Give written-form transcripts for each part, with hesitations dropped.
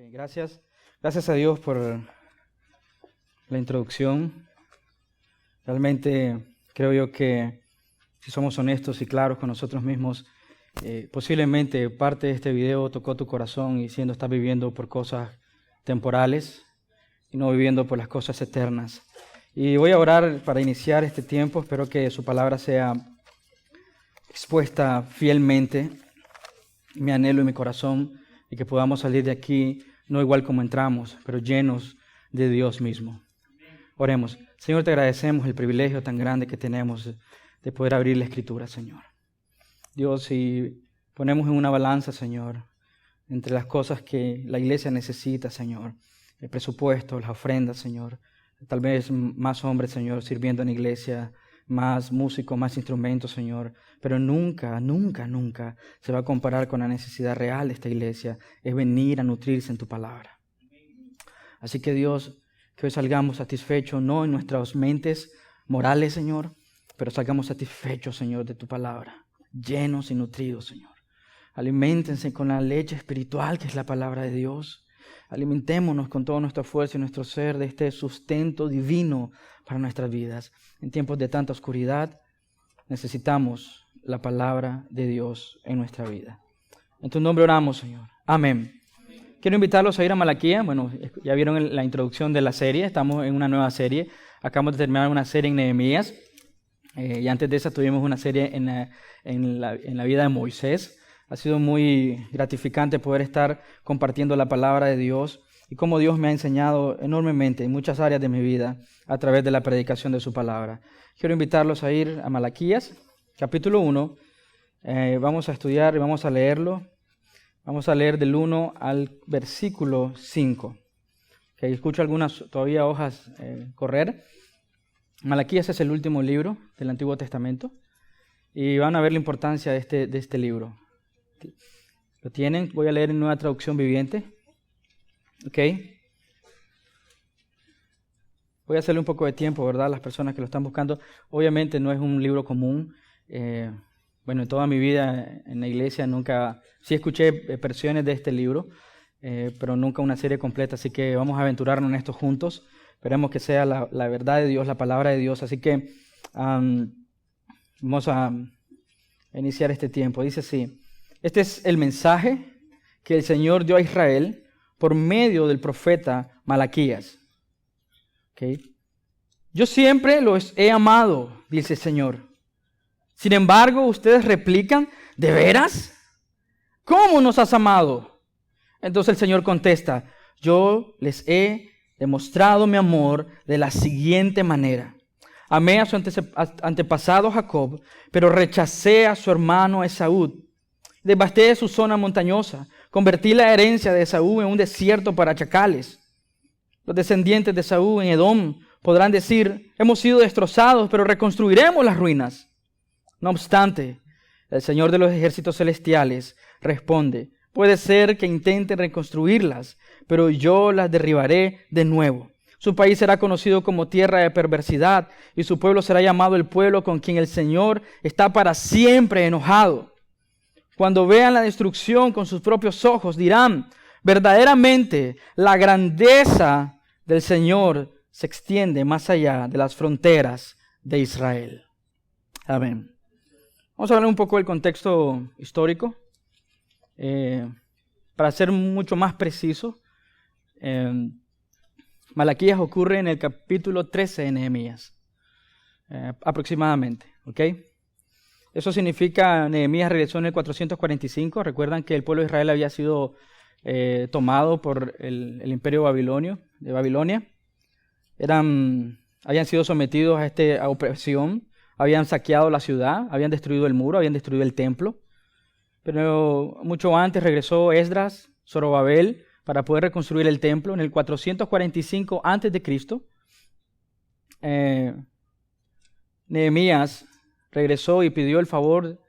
Gracias. Gracias a Dios por la introducción. Realmente creo yo que si somos honestos y claros con nosotros mismos, posiblemente parte de este video tocó tu corazón y siendo estás viviendo por cosas temporales y no viviendo por las cosas eternas. Y voy a orar para iniciar este tiempo. Espero que su palabra sea expuesta fielmente, mi anhelo y mi corazón, y que podamos salir de aquí no igual como entramos, pero llenos de Dios mismo. Oremos. Señor, te agradecemos el privilegio tan grande que tenemos de poder abrir la Escritura, Señor. Dios, si ponemos en una balanza, Señor, entre las cosas que la iglesia necesita, Señor, el presupuesto, las ofrendas, Señor, tal vez más hombres, Señor, sirviendo en la iglesia, más músicos, más instrumentos, Señor, pero nunca se va a comparar con la necesidad real de esta iglesia, es venir a nutrirse en tu palabra. Así que Dios, que hoy salgamos satisfechos, no en nuestras mentes morales, Señor, pero salgamos satisfechos, Señor, de tu palabra, llenos y nutridos, Señor. Aliméntense con la leche espiritual que es la palabra de Dios. Alimentémonos con toda nuestra fuerza y nuestro ser de este sustento divino para nuestras vidas. En tiempos de tanta oscuridad, necesitamos la palabra de Dios en nuestra vida. En tu nombre oramos, Señor. Amén. Quiero invitarlos a ir a Malaquías. Bueno, ya vieron la introducción de la serie. Estamos en una nueva serie. Acabamos de terminar una serie en Nehemías. Y antes de esa tuvimos una serie en la vida de Moisés. Ha sido muy gratificante poder estar compartiendo la palabra de Dios y cómo Dios me ha enseñado enormemente en muchas áreas de mi vida a través de la predicación de su palabra. Quiero invitarlos a ir a Malaquías, capítulo 1. Vamos a estudiar y vamos a leerlo. Vamos a leer del 1 al versículo 5. Escucho algunas todavía hojas correr. Malaquías es el último libro del Antiguo Testamento y van a ver la importancia de este libro. ¿Lo tienen? Voy a leer en Nueva Traducción Viviente. Voy a hacerle un poco de tiempo, ¿verdad? Las personas que lo están buscando. Obviamente no es un libro común. En toda mi vida en la iglesia sí escuché versiones de este libro, pero nunca una serie completa. Así que vamos a aventurarnos en esto juntos. Esperemos que sea la verdad de Dios, la palabra de Dios. Así que vamos a iniciar este tiempo. Dice así. Este es el mensaje que el Señor dio a Israel por medio del profeta Malaquías. Yo siempre los he amado, dice el Señor. Sin embargo, ustedes replican, ¿de veras? ¿Cómo nos has amado? Entonces el Señor contesta, yo les he demostrado mi amor de la siguiente manera. Amé a su antepasado Jacob, pero rechacé a su hermano Esaú. Devasté su zona montañosa. Convertí la herencia de Esaú en un desierto para chacales. Los descendientes de Esaú en Edom podrán decir, hemos sido destrozados, pero reconstruiremos las ruinas. No obstante, el Señor de los ejércitos celestiales responde, puede ser que intenten reconstruirlas, pero yo las derribaré de nuevo. Su país será conocido como tierra de perversidad y su pueblo será llamado el pueblo con quien el Señor está para siempre enojado. Cuando vean la destrucción con sus propios ojos, dirán, verdaderamente la grandeza del Señor se extiende más allá de las fronteras de Israel. Amén. Vamos a hablar un poco del contexto histórico. Para ser mucho más preciso, Malaquías ocurre en el capítulo 13 de Nehemías, aproximadamente, Eso significa, Nehemías regresó en el 445. Recuerdan que el pueblo de Israel había sido tomado por el imperio de Babilonia. Habían sido sometidos a esta opresión, habían saqueado la ciudad, habían destruido el muro, habían destruido el templo. Pero mucho antes regresó Esdras, Zorobabel, para poder reconstruir el templo. En el 445 a.C., Nehemías regresó y pidió el favor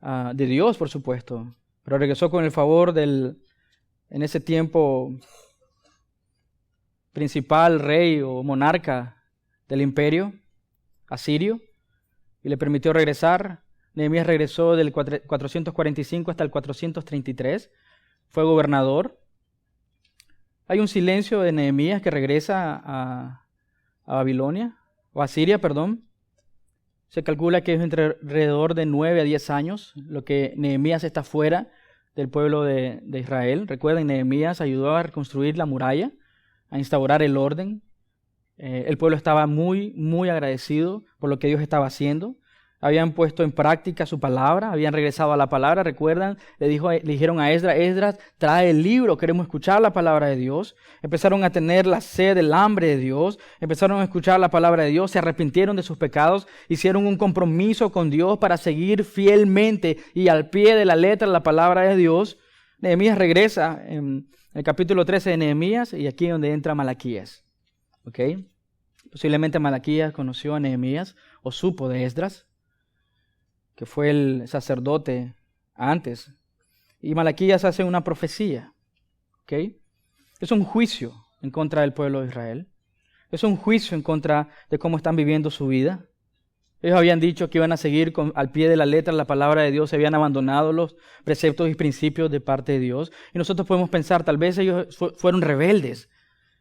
de Dios, por supuesto, pero regresó con el favor en ese tiempo, principal rey o monarca del imperio asirio, y le permitió regresar. Nehemías regresó del 445 hasta el 433, fue gobernador. Hay un silencio de Nehemías que regresa a Babilonia, o a Siria, perdón. Se calcula que es alrededor de 9 a 10 años lo que Nehemías está fuera del pueblo de Israel. Recuerden, Nehemías ayudó a reconstruir la muralla, a instaurar el orden. El pueblo estaba muy, muy agradecido por lo que Dios estaba haciendo. Habían puesto en práctica su palabra, habían regresado a la palabra. Recuerdan, le dijeron a Esdras: Esdras, trae el libro, queremos escuchar la palabra de Dios. Empezaron a tener la sed, el hambre de Dios. Empezaron a escuchar la palabra de Dios, se arrepintieron de sus pecados, hicieron un compromiso con Dios para seguir fielmente y al pie de la letra la palabra de Dios. Nehemías regresa en el capítulo 13 de Nehemías, y aquí es donde entra Malaquías. ¿Ok? Posiblemente Malaquías conoció a Nehemías o supo de Esdras, que fue el sacerdote antes. Y Malaquías hace una profecía. ¿Okay? Es un juicio en contra del pueblo de Israel. Es un juicio en contra de cómo están viviendo su vida. Ellos habían dicho que iban a seguir al pie de la letra la palabra de Dios, se habían abandonado los preceptos y principios de parte de Dios. Y nosotros podemos pensar, tal vez ellos fueron rebeldes.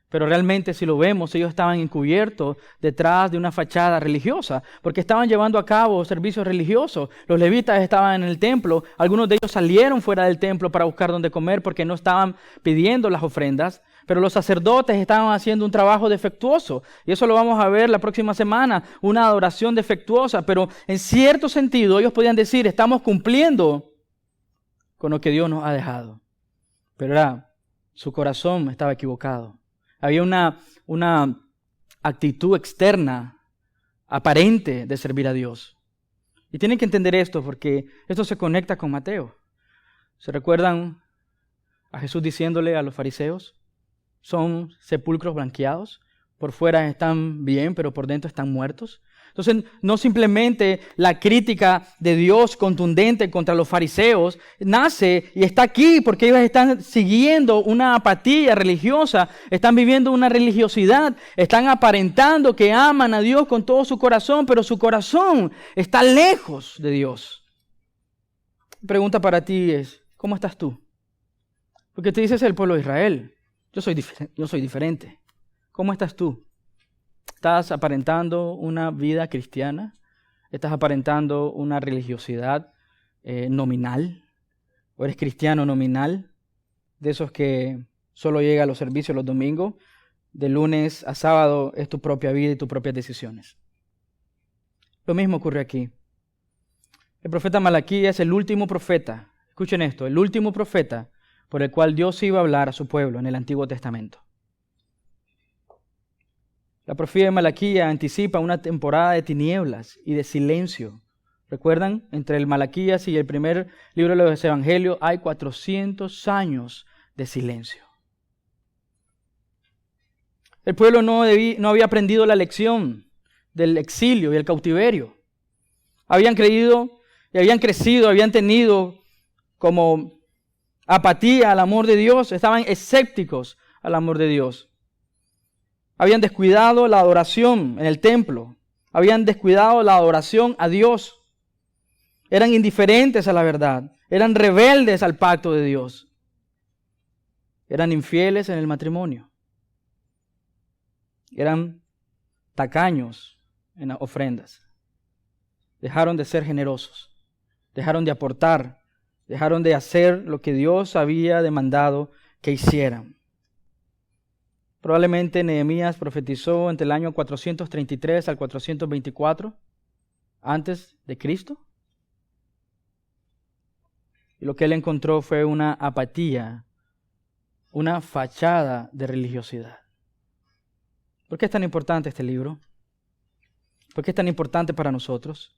Pero realmente, si lo vemos, ellos estaban encubiertos detrás de una fachada religiosa, porque estaban llevando a cabo servicios religiosos. Los levitas estaban en el templo, algunos de ellos salieron fuera del templo para buscar dónde comer porque no estaban pidiendo las ofrendas, pero los sacerdotes estaban haciendo un trabajo defectuoso. Y eso lo vamos a ver la próxima semana, una adoración defectuosa, pero en cierto sentido ellos podían decir: estamos cumpliendo con lo que Dios nos ha dejado. Pero su corazón estaba equivocado. Había una actitud externa, aparente, de servir a Dios. Y tienen que entender esto porque esto se conecta con Mateo. ¿Se recuerdan a Jesús diciéndole a los fariseos? Son sepulcros blanqueados, por fuera están bien, pero por dentro están muertos. Entonces, no simplemente la crítica de Dios contundente contra los fariseos nace y está aquí porque ellos están siguiendo una apatía religiosa, están viviendo una religiosidad, están aparentando que aman a Dios con todo su corazón, pero su corazón está lejos de Dios. La pregunta para ti es: ¿cómo estás tú? Porque te dices el pueblo de Israel, yo soy diferente. ¿Cómo estás tú? ¿Estás aparentando una vida cristiana? ¿Estás aparentando una religiosidad nominal? ¿O eres cristiano nominal? De esos que solo llega a los servicios los domingos, de lunes a sábado es tu propia vida y tus propias decisiones. Lo mismo ocurre aquí. El profeta Malaquías es el último profeta, escuchen esto, el último profeta por el cual Dios iba a hablar a su pueblo en el Antiguo Testamento. La profecía de Malaquías anticipa una temporada de tinieblas y de silencio. ¿Recuerdan? Entre el Malaquías y el primer libro de los Evangelios hay 400 años de silencio. El pueblo no había aprendido la lección del exilio y el cautiverio. Habían creído y habían crecido, habían tenido como apatía al amor de Dios, estaban escépticos al amor de Dios. Habían descuidado la adoración en el templo. Habían descuidado la adoración a Dios. Eran indiferentes a la verdad. Eran rebeldes al pacto de Dios. Eran infieles en el matrimonio. Eran tacaños en las ofrendas. Dejaron de ser generosos. Dejaron de aportar. Dejaron de hacer lo que Dios había demandado que hicieran. Probablemente Nehemías profetizó entre el año 433 al 424 antes de Cristo. Y lo que él encontró fue una apatía, una fachada de religiosidad. ¿Por qué es tan importante este libro? ¿Por qué es tan importante para nosotros?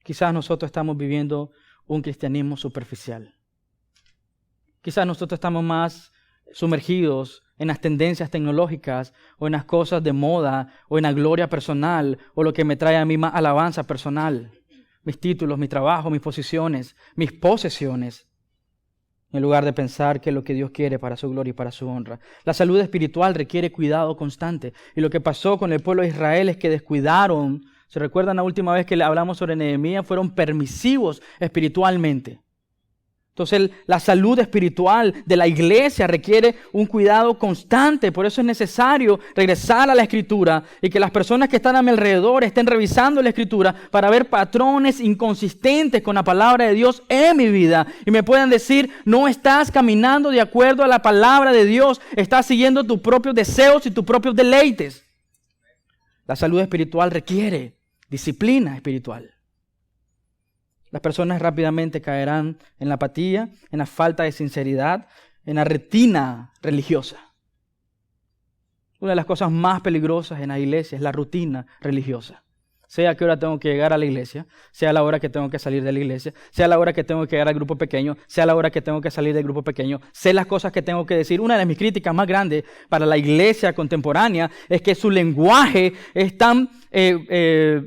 Quizás nosotros estamos viviendo un cristianismo superficial. Quizás nosotros estamos más sumergidos en las tendencias tecnológicas o en las cosas de moda o en la gloria personal o lo que me trae a mí más alabanza personal, mis títulos, mi trabajo, mis posiciones, mis posesiones, en lugar de pensar que es lo que Dios quiere para su gloria y para su honra. La salud espiritual requiere cuidado constante y lo que pasó con el pueblo de Israel es que descuidaron. ¿Se recuerdan la última vez que hablamos sobre Nehemías? Fueron permisivos espiritualmente. Entonces, la salud espiritual de la iglesia requiere un cuidado constante. Por eso es necesario regresar a la Escritura y que las personas que están a mi alrededor estén revisando la Escritura para ver patrones inconsistentes con la palabra de Dios en mi vida. Y me puedan decir, no estás caminando de acuerdo a la palabra de Dios, estás siguiendo tus propios deseos y tus propios deleites. La salud espiritual requiere disciplina espiritual. Las personas rápidamente caerán en la apatía, en la falta de sinceridad, en la rutina religiosa. Una de las cosas más peligrosas en la iglesia es la rutina religiosa. Sea a qué hora tengo que llegar a la iglesia, sea la hora que tengo que salir de la iglesia, sea la hora que tengo que llegar al grupo pequeño, sea la hora que tengo que salir del grupo pequeño, sé las cosas que tengo que decir. Una de mis críticas más grandes para la iglesia contemporánea es que su lenguaje es tan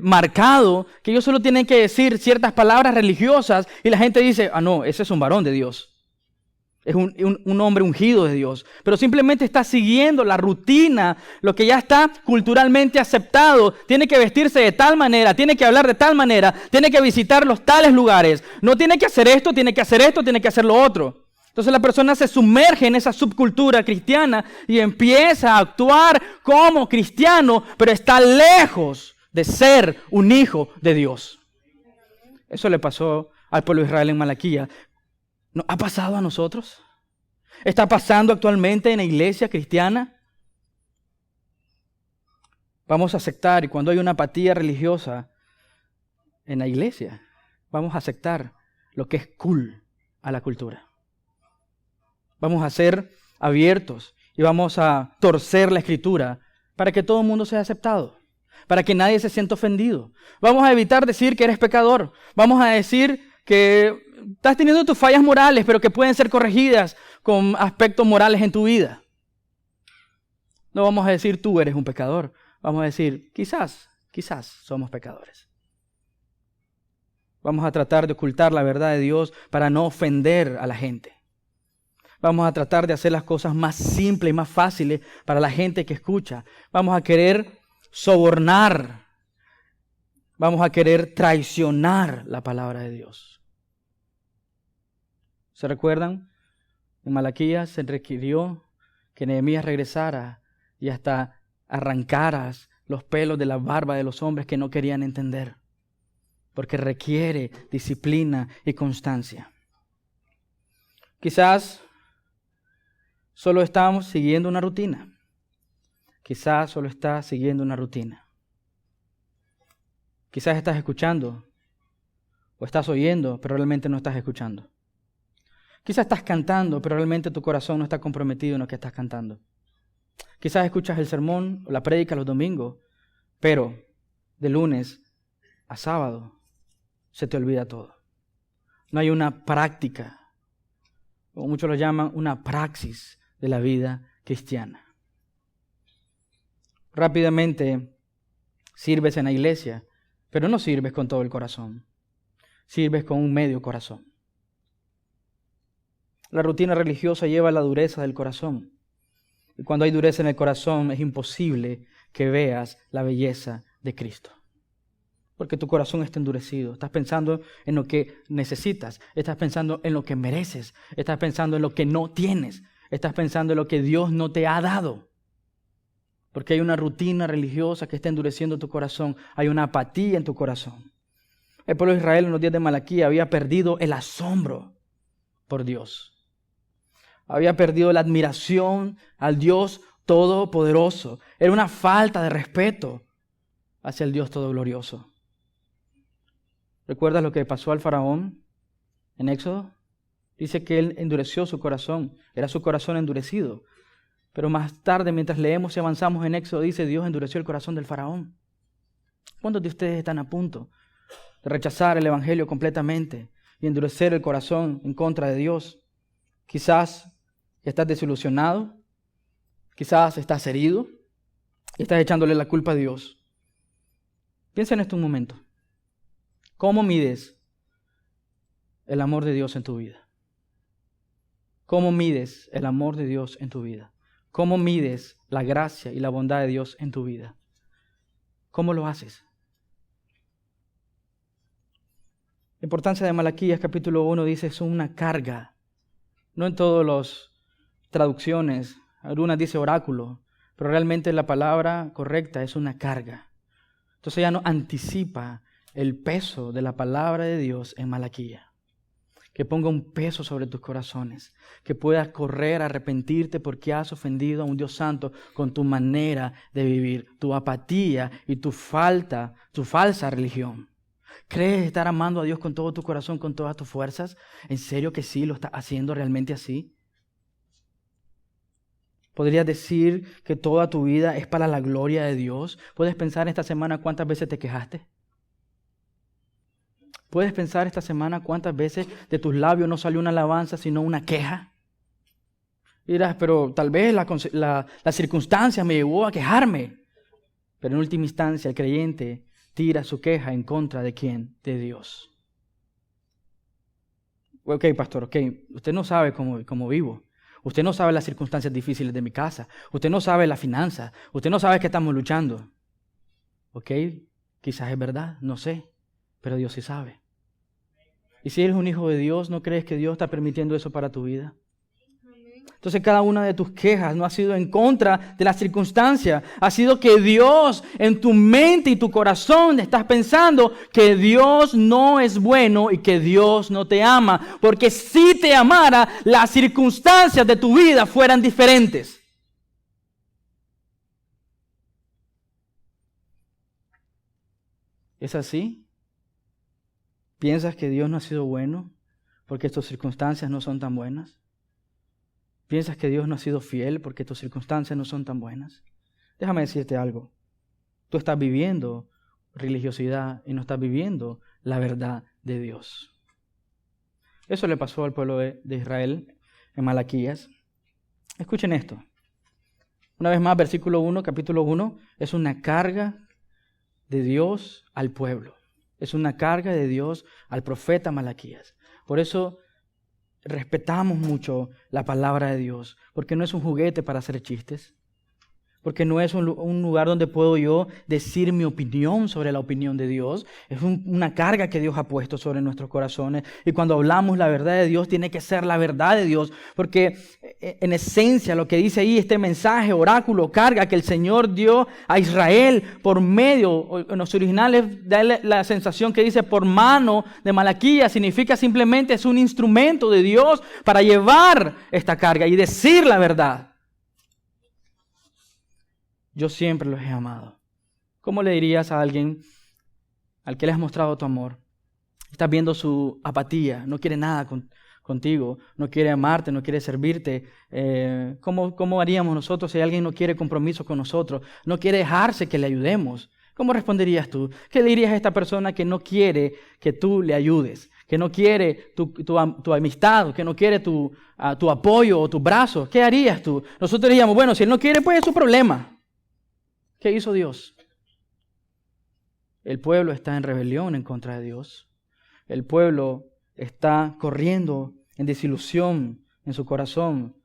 marcado que ellos solo tienen que decir ciertas palabras religiosas y la gente dice, no, ese es un varón de Dios. Es un hombre ungido de Dios. Pero simplemente está siguiendo la rutina, lo que ya está culturalmente aceptado. Tiene que vestirse de tal manera, tiene que hablar de tal manera, tiene que visitar los tales lugares. No tiene que hacer esto, tiene que hacer esto, tiene que hacer lo otro. Entonces la persona se sumerge en esa subcultura cristiana y empieza a actuar como cristiano, pero está lejos de ser un hijo de Dios. Eso le pasó al pueblo de Israel en Malaquía. ¿No ha pasado a nosotros? ¿Está pasando actualmente en la iglesia cristiana? Vamos a aceptar, y cuando hay una apatía religiosa en la iglesia, vamos a aceptar lo que es cool a la cultura. Vamos a ser abiertos y vamos a torcer la Escritura para que todo el mundo sea aceptado, para que nadie se sienta ofendido. Vamos a evitar decir que eres pecador. Vamos a decir que estás teniendo tus fallas morales, pero que pueden ser corregidas con aspectos morales en tu vida. No vamos a decir tú eres un pecador. Vamos a decir quizás somos pecadores. Vamos a tratar de ocultar la verdad de Dios para no ofender a la gente. Vamos a tratar de hacer las cosas más simples y más fáciles para la gente que escucha. Vamos a querer sobornar. Vamos a querer traicionar la palabra de Dios. ¿Se recuerdan? En Malaquías se requirió que Nehemías regresara y hasta arrancaras los pelos de la barba de los hombres que no querían entender. Porque requiere disciplina y constancia. Quizás solo estamos siguiendo una rutina. Quizás solo estás siguiendo una rutina. Quizás estás escuchando o estás oyendo, pero realmente no estás escuchando. Quizás estás cantando, pero realmente tu corazón no está comprometido en lo que estás cantando. Quizás escuchas el sermón o la prédica los domingos, pero de lunes a sábado se te olvida todo. No hay una práctica, o muchos lo llaman una praxis de la vida cristiana. Rápidamente sirves en la iglesia, pero no sirves con todo el corazón. Sirves con un medio corazón. La rutina religiosa lleva a la dureza del corazón. Y cuando hay dureza en el corazón es imposible que veas la belleza de Cristo. Porque tu corazón está endurecido. Estás pensando en lo que necesitas. Estás pensando en lo que mereces. Estás pensando en lo que no tienes. Estás pensando en lo que Dios no te ha dado. Porque hay una rutina religiosa que está endureciendo tu corazón. Hay una apatía en tu corazón. El pueblo de Israel en los días de Malaquía había perdido el asombro por Dios. Había perdido la admiración al Dios Todopoderoso. Era una falta de respeto hacia el Dios Todoglorioso. ¿Recuerdas lo que pasó al faraón en Éxodo? Dice que él endureció su corazón. Era su corazón endurecido. Pero más tarde, mientras leemos y avanzamos en Éxodo, dice Dios endureció el corazón del faraón. ¿Cuántos de ustedes están a punto de rechazar el evangelio completamente y endurecer el corazón en contra de Dios? Quizás estás desilusionado, quizás estás herido y estás echándole la culpa a Dios. Piensa en esto un momento. ¿Cómo mides el amor de Dios en tu vida? ¿Cómo mides el amor de Dios en tu vida? ¿Cómo mides la gracia y la bondad de Dios en tu vida? ¿Cómo lo haces? La importancia de Malaquías capítulo 1 dice es una carga. No en todas las traducciones, algunas dice oráculo, pero realmente la palabra correcta es una carga. Entonces ya nos anticipa el peso de la palabra de Dios en Malaquías. Que ponga un peso sobre tus corazones, que puedas correr a arrepentirte porque has ofendido a un Dios santo con tu manera de vivir, tu apatía y tu falsa religión. ¿Crees estar amando a Dios con todo tu corazón, con todas tus fuerzas? ¿En serio que sí lo estás haciendo realmente así? ¿Podrías decir que toda tu vida es para la gloria de Dios? ¿Puedes pensar esta semana cuántas veces te quejaste? ¿Puedes pensar esta semana cuántas veces de tus labios no salió una alabanza, sino una queja? Y dirás, pero tal vez la circunstancia me llevó a quejarme. Pero en última instancia el creyente tira su queja en contra de ¿quién? De Dios. Ok, pastor, ok, usted no sabe cómo vivo. Usted no sabe las circunstancias difíciles de mi casa. Usted no sabe la finanza. Usted no sabe que estamos luchando. Ok, quizás es verdad, no sé, pero Dios sí sabe. Y si eres un hijo de Dios, ¿no crees que Dios está permitiendo eso para tu vida? Entonces cada una de tus quejas no ha sido en contra de las circunstancias. Ha sido que Dios en tu mente y tu corazón estás pensando que Dios no es bueno y que Dios no te ama. Porque si te amara, las circunstancias de tu vida fueran diferentes. ¿Es así? ¿Piensas que Dios no ha sido bueno porque tus circunstancias no son tan buenas? ¿Piensas que Dios no ha sido fiel porque tus circunstancias no son tan buenas? Déjame decirte algo. Tú estás viviendo religiosidad y no estás viviendo la verdad de Dios. Eso le pasó al pueblo de Israel en Malaquías. Escuchen esto. Una vez más, versículo 1, capítulo 1, es una carga de Dios al pueblo. Es una carga de Dios al profeta Malaquías. Por eso respetamos mucho la palabra de Dios, porque no es un juguete para hacer chistes, porque no es un lugar donde puedo yo decir mi opinión sobre la opinión de Dios. Es una carga que Dios ha puesto sobre nuestros corazones. Y cuando hablamos la verdad de Dios, tiene que ser la verdad de Dios. Porque en esencia lo que dice ahí este mensaje, oráculo, carga que el Señor dio a Israel por medio, en los originales da la sensación que dice por mano de Malaquías, significa simplemente es un instrumento de Dios para llevar esta carga y decir la verdad. Yo siempre los he amado. ¿Cómo le dirías a alguien al que le has mostrado tu amor? Estás viendo su apatía, no quiere nada contigo, no quiere amarte, no quiere servirte. ¿Cómo haríamos nosotros si alguien no quiere compromiso con nosotros? No quiere dejarse que le ayudemos. ¿Cómo responderías tú? ¿Qué le dirías a esta persona que no quiere que tú le ayudes? Que no quiere tu amistad, que no quiere tu apoyo o tu brazo. ¿Qué harías tú? Nosotros diríamos, bueno, si él no quiere, pues es su problema. ¿Qué hizo Dios? El pueblo está en rebelión en contra de Dios. El pueblo está corriendo en desilusión en su corazón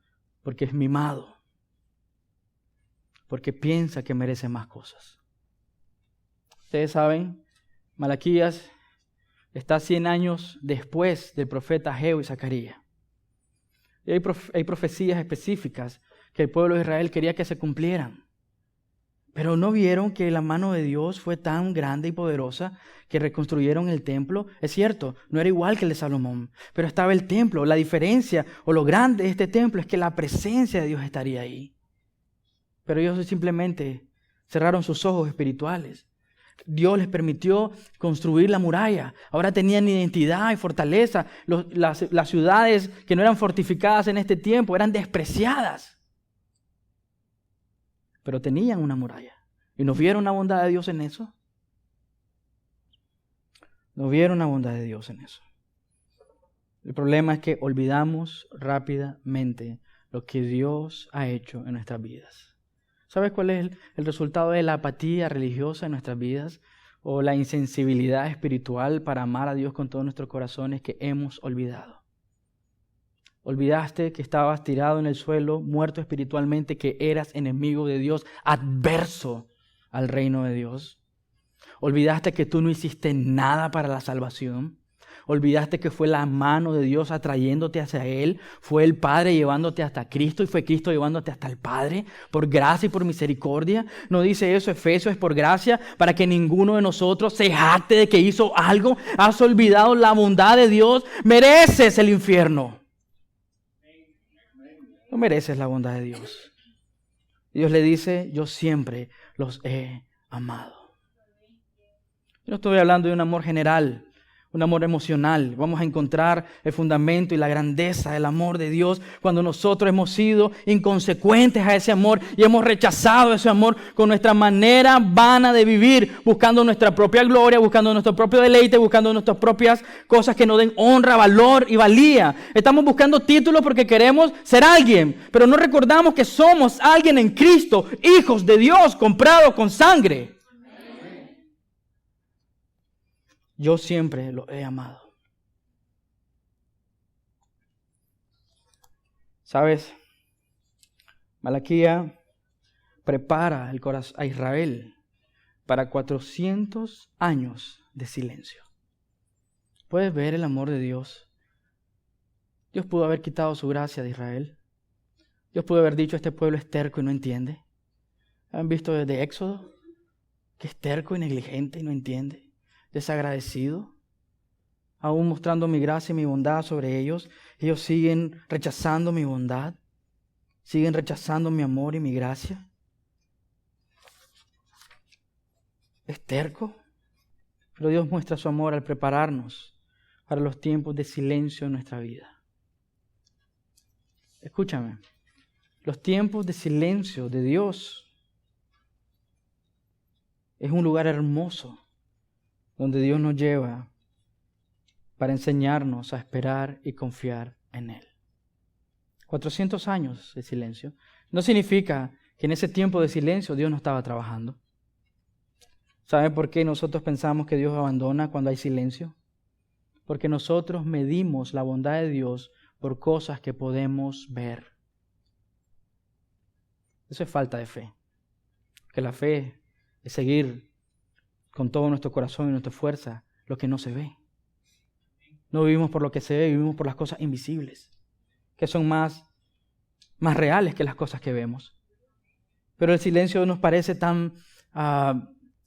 porque es mimado, porque piensa que merece más cosas. Ustedes saben, Malaquías está 100 años después del profeta Ageo y Zacarías. Y hay profecías específicas que el pueblo de Israel quería que se cumplieran. Pero ¿no vieron que la mano de Dios fue tan grande y poderosa que reconstruyeron el templo? Es cierto, no era igual que el de Salomón, pero estaba el templo. La diferencia o lo grande de este templo es que la presencia de Dios estaría ahí. Pero ellos simplemente cerraron sus ojos espirituales. Dios les permitió construir la muralla. Ahora tenían identidad y fortaleza. Las ciudades que no eran fortificadas en este tiempo eran despreciadas. Pero tenían una muralla. ¿Y no vieron la bondad de Dios en eso? No vieron la bondad de Dios en eso. El problema es que olvidamos rápidamente lo que Dios ha hecho en nuestras vidas. ¿Sabes cuál es el resultado de la apatía religiosa en nuestras vidas? O la insensibilidad espiritual para amar a Dios con todos nuestros corazones que hemos olvidado. Olvidaste que estabas tirado en el suelo, muerto espiritualmente, que eras enemigo de Dios, adverso al reino de Dios. Olvidaste que tú no hiciste nada para la salvación. Olvidaste que fue la mano de Dios atrayéndote hacia Él. Fue el Padre llevándote hasta Cristo y fue Cristo llevándote hasta el Padre. Por gracia y por misericordia. No dice eso Efesios, es por gracia para que ninguno de nosotros se jacte de que hizo algo. Has olvidado la bondad de Dios. Mereces el infierno. No mereces la bondad de Dios. Dios le dice, yo siempre los he amado. Yo no estoy hablando de un amor general, un amor emocional. Vamos a encontrar el fundamento y la grandeza del amor de Dios cuando nosotros hemos sido inconsecuentes a ese amor y hemos rechazado ese amor con nuestra manera vana de vivir, buscando nuestra propia gloria, buscando nuestro propio deleite, buscando nuestras propias cosas que nos den honra, valor y valía. Estamos buscando títulos porque queremos ser alguien, pero no recordamos que somos alguien en Cristo, hijos de Dios, comprados con sangre. Yo siempre lo he amado. ¿Sabes? Malaquía prepara el corazón a Israel para 400 años de silencio. ¿Puedes ver el amor de Dios? Dios pudo haber quitado su gracia de Israel. Dios pudo haber dicho, este pueblo es terco y no entiende. ¿Han visto desde Éxodo? Que es terco y negligente y no entiende. Desagradecido, aún mostrando mi gracia y mi bondad sobre ellos. Ellos siguen rechazando mi bondad, siguen rechazando mi amor y mi gracia. Es terco, pero Dios muestra su amor al prepararnos para los tiempos de silencio en nuestra vida. Escúchame, los tiempos de silencio de Dios es un lugar hermoso donde Dios nos lleva para enseñarnos a esperar y confiar en Él. 400 años de silencio no significa que en ese tiempo de silencio Dios no estaba trabajando. ¿Saben por qué nosotros pensamos que Dios abandona cuando hay silencio? Porque nosotros medimos la bondad de Dios por cosas que podemos ver. Eso es falta de fe. Que la fe es seguir con todo nuestro corazón y nuestra fuerza lo que no se ve. No vivimos por lo que se ve, vivimos por las cosas invisibles, que son más reales que las cosas que vemos. Pero el silencio nos parece tan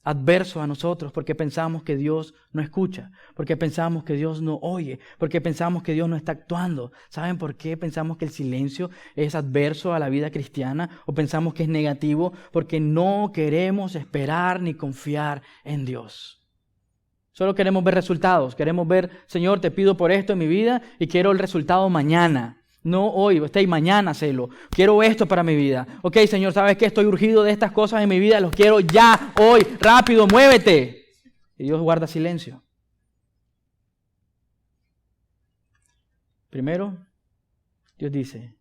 adverso a nosotros porque pensamos que Dios no escucha, porque pensamos que Dios no oye, porque pensamos que Dios no está actuando. ¿Saben por qué pensamos que el silencio es adverso a la vida cristiana o pensamos que es negativo? Porque no queremos esperar ni confiar en Dios. Solo queremos ver resultados, queremos ver, Señor, te pido por esto en mi vida y quiero el resultado mañana. No hoy, mañana hacelo. Quiero esto para mi vida. Ok, Señor, ¿sabes qué? Estoy urgido de estas cosas en mi vida. Los quiero ya, hoy, rápido, muévete. Y Dios guarda silencio. Primero, Dios dice,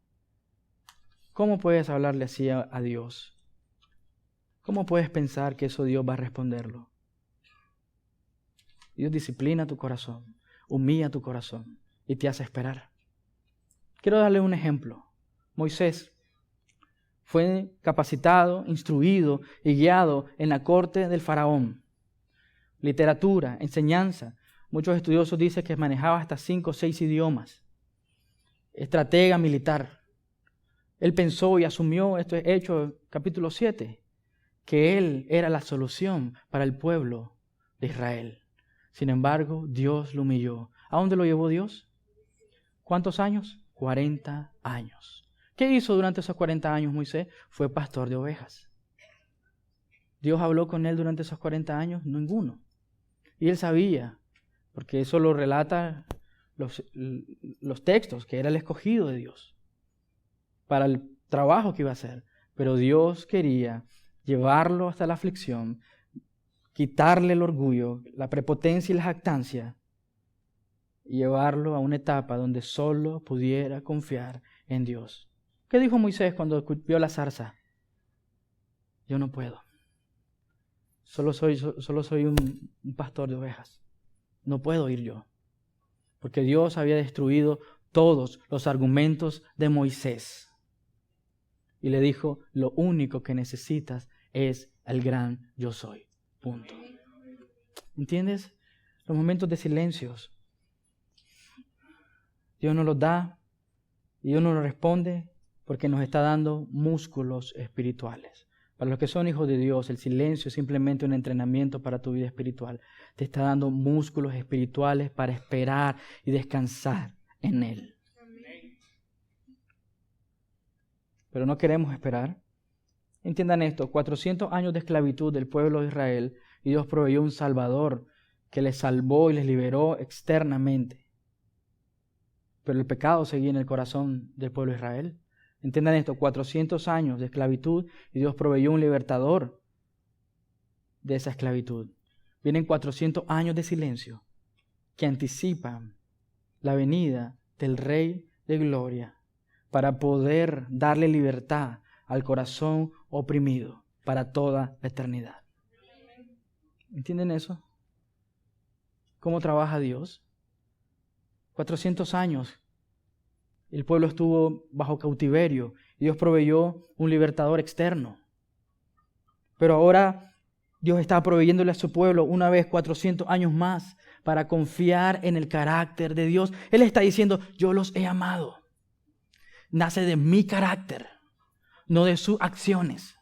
¿cómo puedes hablarle así a Dios? ¿Cómo puedes pensar que eso Dios va a responderlo? Dios disciplina tu corazón, humilla tu corazón y te hace esperar. Quiero darle un ejemplo. Moisés fue capacitado, instruido y guiado en la corte del faraón. Literatura, enseñanza. Muchos estudiosos dicen que manejaba hasta 5 o 6 idiomas. Estratega militar. Él pensó y asumió, esto es Hechos capítulo 7, que él era la solución para el pueblo de Israel. Sin embargo, Dios lo humilló. ¿A dónde lo llevó Dios? ¿Cuántos años? 40 años. ¿Qué hizo durante esos 40 años Moisés? Fue pastor de ovejas. ¿Dios habló con él durante esos 40 años? Ninguno. Y él sabía, porque eso lo relata los textos, que era el escogido de Dios para el trabajo que iba a hacer. Pero Dios quería llevarlo hasta la aflicción, quitarle el orgullo, la prepotencia y la jactancia, y llevarlo a una etapa donde solo pudiera confiar en Dios. ¿Qué dijo Moisés cuando vio la zarza? Yo no puedo. Solo soy un pastor de ovejas. No puedo ir yo. Porque Dios había destruido todos los argumentos de Moisés. Y le dijo, lo único que necesitas es el gran yo soy. Punto. ¿Entiendes? Los momentos de silencios Dios nos los da y Dios nos lo responde porque nos está dando músculos espirituales. Para los que son hijos de Dios, el silencio es simplemente un entrenamiento para tu vida espiritual. Te está dando músculos espirituales para esperar y descansar en Él. Pero no queremos esperar. Entiendan esto, 400 años de esclavitud del pueblo de Israel y Dios proveyó un Salvador que les salvó y les liberó externamente. Pero el pecado seguía en el corazón del pueblo de Israel. Entiendan esto, 400 años de esclavitud y Dios proveyó un libertador de esa esclavitud. Vienen 400 años de silencio que anticipan la venida del Rey de Gloria para poder darle libertad al corazón oprimido para toda la eternidad. ¿Entienden eso? ¿Cómo trabaja Dios? 400 años. El pueblo estuvo bajo cautiverio y Dios proveyó un libertador externo. Pero ahora Dios está proveyéndole a su pueblo una vez 400 años más para confiar en el carácter de Dios. Él está diciendo, yo los he amado. Nace de mi carácter, no de sus acciones.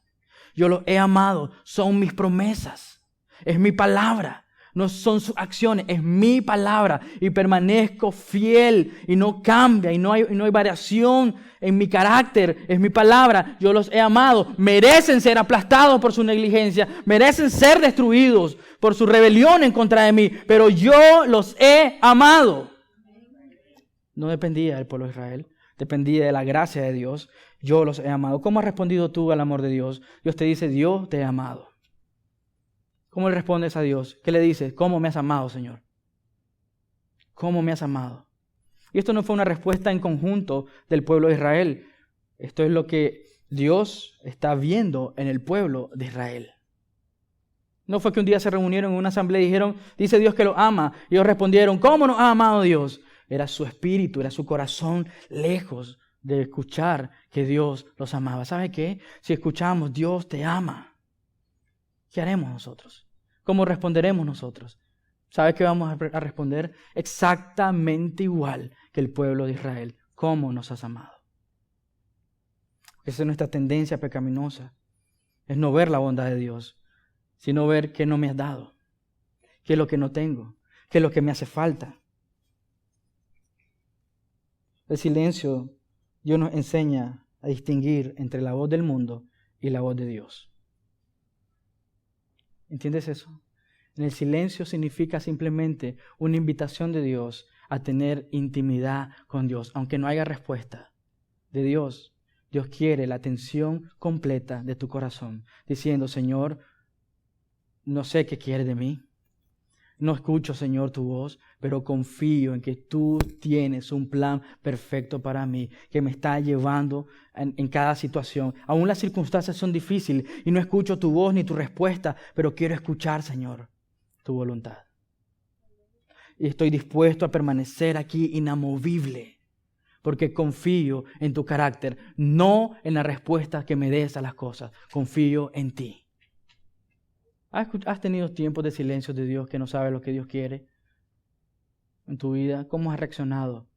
Yo los he amado, son mis promesas, es mi palabra. No son sus acciones, es mi palabra y permanezco fiel y no cambia y no hay variación en mi carácter, es mi palabra, yo los he amado. Merecen ser aplastados por su negligencia, merecen ser destruidos por su rebelión en contra de mí, pero yo los he amado. No dependía del pueblo de Israel, dependía de la gracia de Dios, yo los he amado. ¿Cómo has respondido tú al amor de Dios? Dios te dice, Dios te he amado. ¿Cómo le respondes a Dios? ¿Qué le dices? ¿Cómo me has amado, Señor? ¿Cómo me has amado? Y esto no fue una respuesta en conjunto del pueblo de Israel. Esto es lo que Dios está viendo en el pueblo de Israel. No fue que un día se reunieron en una asamblea y dijeron, dice Dios que los ama. Y ellos respondieron, ¿cómo nos ha amado Dios? Era su espíritu, era su corazón lejos de escuchar que Dios los amaba. ¿Sabe qué? Si escuchamos, Dios te ama. ¿Qué haremos nosotros? ¿Cómo responderemos nosotros? ¿Sabe qué vamos a responder? Exactamente igual que el pueblo de Israel. ¿Cómo nos has amado? Esa es nuestra tendencia pecaminosa. Es no ver la bondad de Dios, sino ver qué no me has dado, qué es lo que no tengo, qué es lo que me hace falta. El silencio, Dios nos enseña a distinguir entre la voz del mundo y la voz de Dios. ¿Entiendes eso? En el silencio significa simplemente una invitación de Dios a tener intimidad con Dios, aunque no haya respuesta de Dios. Dios quiere la atención completa de tu corazón, diciendo, Señor, no sé qué quieres de mí. No escucho, Señor, tu voz, pero confío en que tú tienes un plan perfecto para mí, que me está llevando en cada situación. Aún las circunstancias son difíciles y no escucho tu voz ni tu respuesta, pero quiero escuchar, Señor, tu voluntad. Y estoy dispuesto a permanecer aquí inamovible, porque confío en tu carácter, no en la respuesta que me des a las cosas. Confío en ti. ¿Has tenido tiempos de silencio de Dios que no sabes lo que Dios quiere en tu vida? ¿Cómo has reaccionado?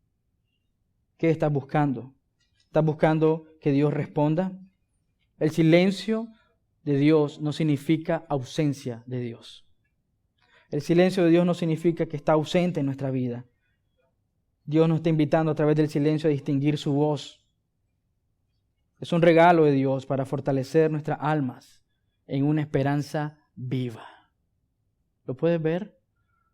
¿Qué estás buscando? ¿Estás buscando que Dios responda? El silencio de Dios no significa ausencia de Dios. El silencio de Dios no significa que está ausente en nuestra vida. Dios nos está invitando a través del silencio a distinguir su voz. Es un regalo de Dios para fortalecer nuestras almas en una esperanza viva. ¿Lo puedes ver?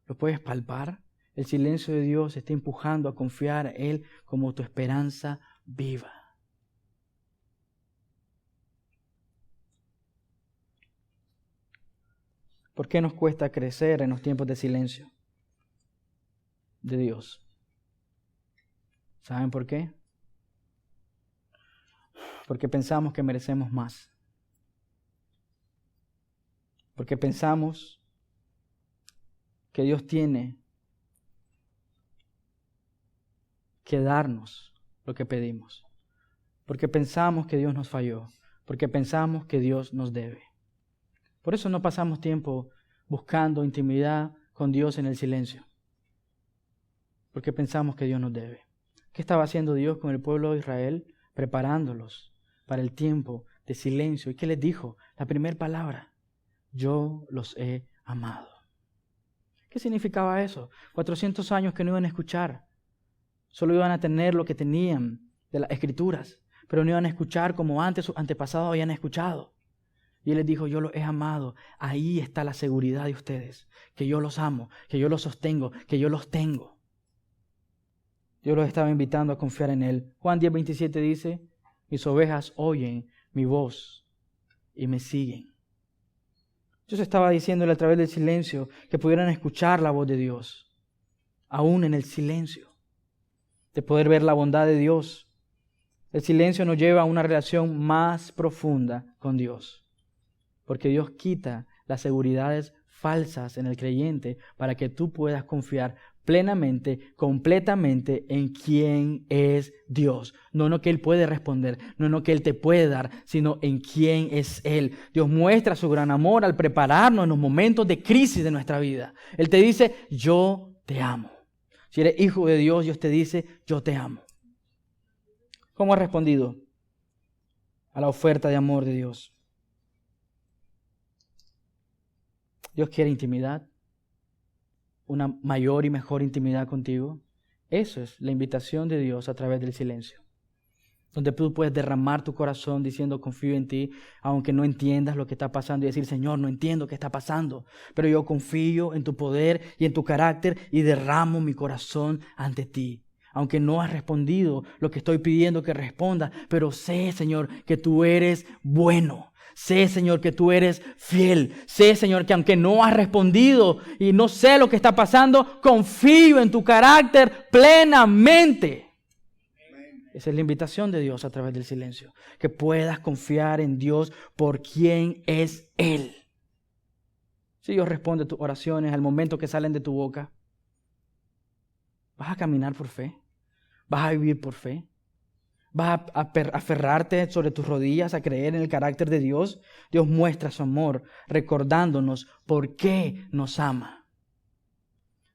¿Lo puedes palpar? El silencio de Dios te está empujando a confiar en Él como tu esperanza viva. ¿Por qué nos cuesta crecer en los tiempos de silencio de Dios? ¿Saben por qué? Porque pensamos que merecemos más. Porque pensamos que Dios tiene que darnos lo que pedimos. Porque pensamos que Dios nos falló. Porque pensamos que Dios nos debe. Por eso no pasamos tiempo buscando intimidad con Dios en el silencio. Porque pensamos que Dios nos debe. ¿Qué estaba haciendo Dios con el pueblo de Israel? Preparándolos para el tiempo de silencio. ¿Y qué les dijo? La primera palabra: yo los he amado. ¿Qué significaba eso? 400 años que no iban a escuchar. Solo iban a tener lo que tenían de las Escrituras, pero no iban a escuchar como antes sus antepasados habían escuchado. Y Él les dijo: yo los he amado. Ahí está la seguridad de ustedes, que yo los amo, que yo los sostengo, que yo los tengo. Yo los estaba invitando a confiar en Él. Juan 10:27 dice: mis ovejas oyen mi voz y me siguen. Dios estaba diciéndole a través del silencio que pudieran escuchar la voz de Dios, aún en el silencio, de poder ver la bondad de Dios. El silencio nos lleva a una relación más profunda con Dios, porque Dios quita las seguridades falsas en el creyente para que tú puedas confiar plenamente, completamente en quién es Dios. No en lo que Él puede responder, no en lo que Él te puede dar, sino en quién es Él. Dios muestra su gran amor al prepararnos en los momentos de crisis de nuestra vida. Él te dice: yo te amo. Si eres hijo de Dios, Dios te dice: yo te amo. ¿Cómo has respondido a la oferta de amor de Dios? Dios quiere intimidad, una mayor y mejor intimidad contigo. Eso es la invitación de Dios a través del silencio, donde tú puedes derramar tu corazón diciendo: confío en ti, aunque no entiendas lo que está pasando, y decir: Señor, no entiendo qué está pasando, pero yo confío en tu poder y en tu carácter y derramo mi corazón ante ti. Aunque no has respondido lo que estoy pidiendo que responda, pero sé, Señor, que tú eres bueno. Sé, Señor, que tú eres fiel. Sé, Señor, que aunque no has respondido y no sé lo que está pasando, confío en tu carácter plenamente. Esa es la invitación de Dios a través del silencio. Que puedas confiar en Dios por quien es Él. Si Dios responde tus oraciones al momento que salen de tu boca, ¿vas a caminar por fe? ¿Vas a vivir por fe? ¿Vas a aferrarte sobre tus rodillas a creer en el carácter de Dios? Dios muestra su amor recordándonos por qué nos ama.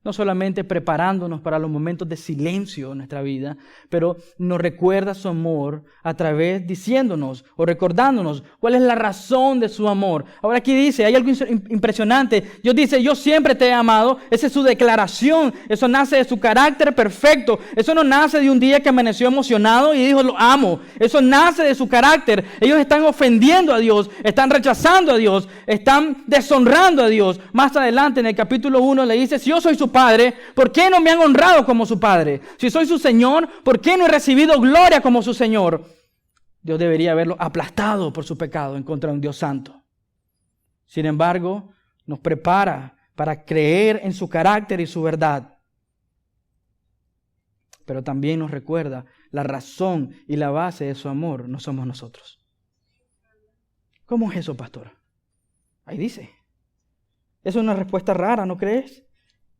No solamente preparándonos para los momentos de silencio en nuestra vida, pero nos recuerda su amor a través diciéndonos o recordándonos cuál es la razón de su amor. Ahora aquí dice, hay algo impresionante. Dios dice: yo siempre te he amado. Esa es su declaración. Eso nace de su carácter perfecto. Eso no nace de un día que amaneció emocionado y dijo: lo amo. Eso nace de su carácter. Ellos están ofendiendo a Dios, están rechazando a Dios, están deshonrando a Dios. Más adelante en el capítulo 1 le dice: si yo soy su Padre, ¿por qué no me han honrado como su Padre? Si soy su Señor, ¿por qué no he recibido gloria como su Señor? Dios debería haberlo aplastado por su pecado en contra de un Dios santo. Sin embargo, nos prepara para creer en su carácter y su verdad. Pero también nos recuerda la razón y la base de su amor no somos nosotros. ¿Cómo es eso, pastor? Ahí dice. Es una respuesta rara, ¿no crees?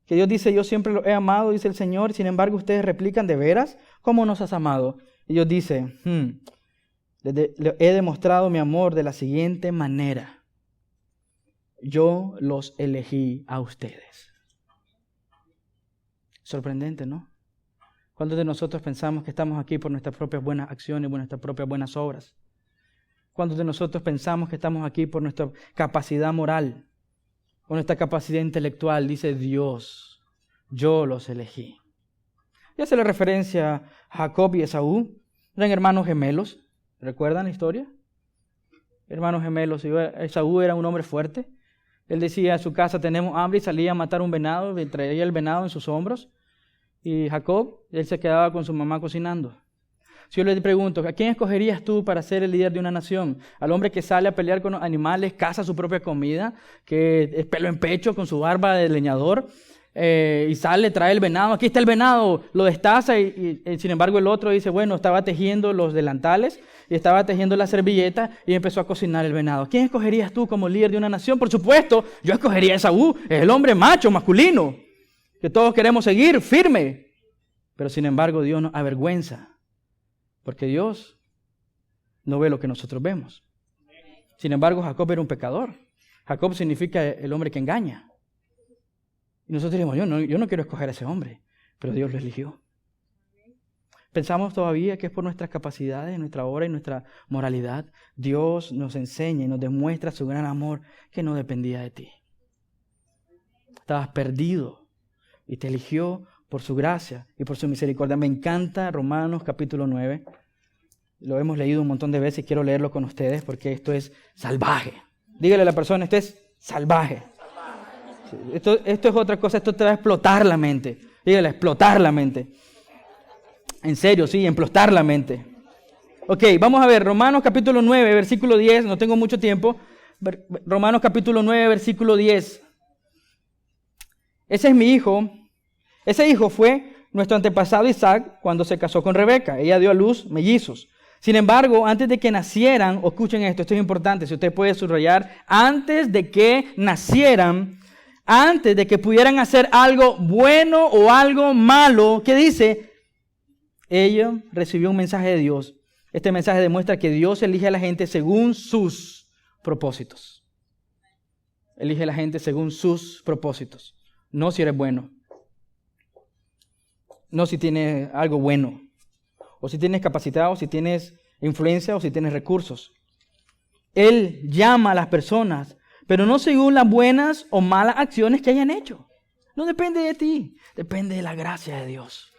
Que Dios dice: yo siempre lo he amado, dice el Señor. Sin embargo, ustedes replican: ¿de veras? ¿Cómo nos has amado? Y Dios dice: le he demostrado mi amor de la siguiente manera. Yo los elegí a ustedes. Sorprendente, ¿no? ¿Cuántos de nosotros pensamos que estamos aquí por nuestras propias buenas acciones, por nuestras propias buenas obras? ¿Cuántos de nosotros pensamos que estamos aquí por nuestra capacidad moral o nuestra capacidad intelectual? Dice Dios: yo los elegí. Y hace la referencia a Jacob y Esaú. Eran hermanos gemelos. ¿Recuerdan la historia? Hermanos gemelos. Esaú era un hombre fuerte. Él decía a su casa: tenemos hambre, y salía a matar un venado, y traía el venado en sus hombros. Y Jacob, él se quedaba con su mamá cocinando. Si yo le pregunto: ¿a quién escogerías tú para ser el líder de una nación? ¿Al hombre que sale a pelear con los animales, caza su propia comida, que es pelo en pecho con su barba de leñador, y sale, trae el venado? Aquí está el venado, lo destaza, y sin embargo el otro dice: bueno, estaba tejiendo los delantales y estaba tejiendo la servilleta y empezó a cocinar el venado. ¿Quién escogerías tú como líder de una nación? Por supuesto, yo escogería a Esaú. Es el hombre macho, masculino, que todos queremos seguir, firme. Pero sin embargo Dios nos avergüenza, porque Dios no ve lo que nosotros vemos. Sin embargo, Jacob era un pecador. Jacob significa el hombre que engaña. Y nosotros decimos: yo no quiero escoger a ese hombre, pero Dios lo eligió. Pensamos todavía que es por nuestras capacidades, nuestra obra y nuestra moralidad. Dios nos enseña y nos demuestra su gran amor que no dependía de ti. Estabas perdido y te eligió por su gracia y por su misericordia. Me encanta Romanos capítulo 9. Lo hemos leído un montón de veces y quiero leerlo con ustedes porque esto es salvaje. Dígale a la persona, esto es salvaje. Esto es otra cosa, esto te va a explotar la mente. Dígale, explotar la mente. En serio, sí, explotar la mente. Ok, vamos a ver, Romanos capítulo 9, versículo 10, no tengo mucho tiempo. Romanos capítulo 9, versículo 10. Ese es mi hijo. Ese hijo fue nuestro antepasado Isaac cuando se casó con Rebeca. Ella dio a luz mellizos. Sin embargo, antes de que nacieran, escuchen esto es importante, si usted puede subrayar, antes de que nacieran, antes de que pudieran hacer algo bueno o algo malo, ¿qué dice? Ella recibió un mensaje de Dios. Este mensaje demuestra que Dios elige a la gente según sus propósitos. Elige a la gente según sus propósitos. No si eres bueno. No si tienes algo bueno. O si tienes capacidad, o si tienes influencia, o si tienes recursos. Él llama a las personas, pero no según las buenas o malas acciones que hayan hecho. No depende de ti, depende de la gracia de Dios.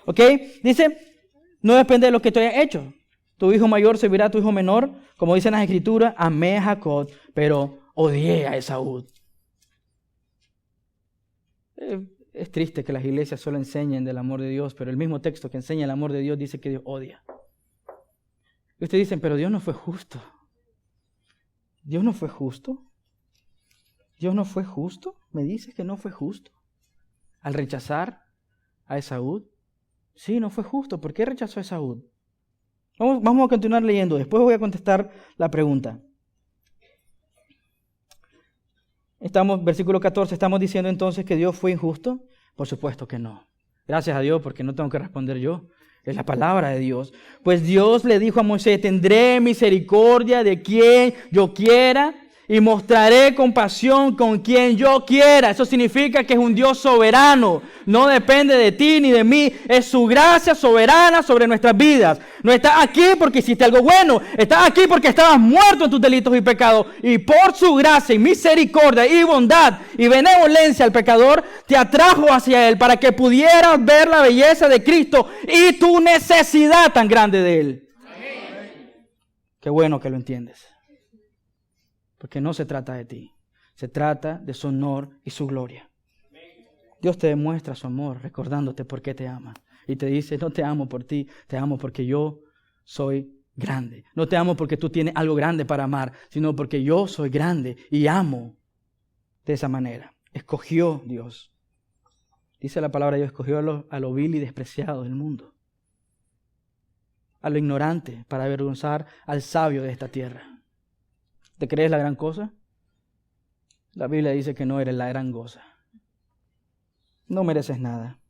¿Ok? Dice, no depende de lo que tú hayas hecho. Tu hijo mayor servirá a tu hijo menor. Como dicen las escrituras, amé a Jacob, pero odié a Esaú. Es triste que las iglesias solo enseñen del amor de Dios, pero el mismo texto que enseña el amor de Dios dice que Dios odia. Y ustedes dicen, pero Dios no fue justo. ¿Dios no fue justo? ¿Dios no fue justo? ¿Me dices que no fue justo? Al rechazar a Esaú. Sí, no fue justo. ¿Por qué rechazó a Esaú? Vamos a continuar leyendo. Después voy a contestar la pregunta. Versículo 14, ¿estamos diciendo entonces que Dios fue injusto? Por supuesto que no. Gracias a Dios, porque no tengo que responder yo. Es la palabra de Dios. Pues Dios le dijo a Moisés, tendré misericordia de quien yo quiera y mostraré compasión con quien yo quiera. Eso significa que es un Dios soberano. No depende de ti ni de mí. Es su gracia soberana sobre nuestras vidas. No estás aquí porque hiciste algo bueno. Estás aquí porque estabas muerto en tus delitos y pecados. Y por su gracia y misericordia y bondad y benevolencia al pecador, te atrajo hacia Él para que pudieras ver la belleza de Cristo y tu necesidad tan grande de Él. Amén. Qué bueno que lo entiendes. Porque no se trata de ti, se trata de su honor y su gloria. Dios te demuestra su amor recordándote por qué te ama. Y te dice, no te amo por ti, te amo porque yo soy grande. No te amo porque tú tienes algo grande para amar, sino porque yo soy grande y amo de esa manera. Escogió Dios. Dice la palabra, Dios escogió a lo vil y despreciado del mundo. A lo ignorante para avergonzar al sabio de esta tierra. ¿Te crees la gran cosa? La Biblia dice que no eres la gran cosa. No mereces nada.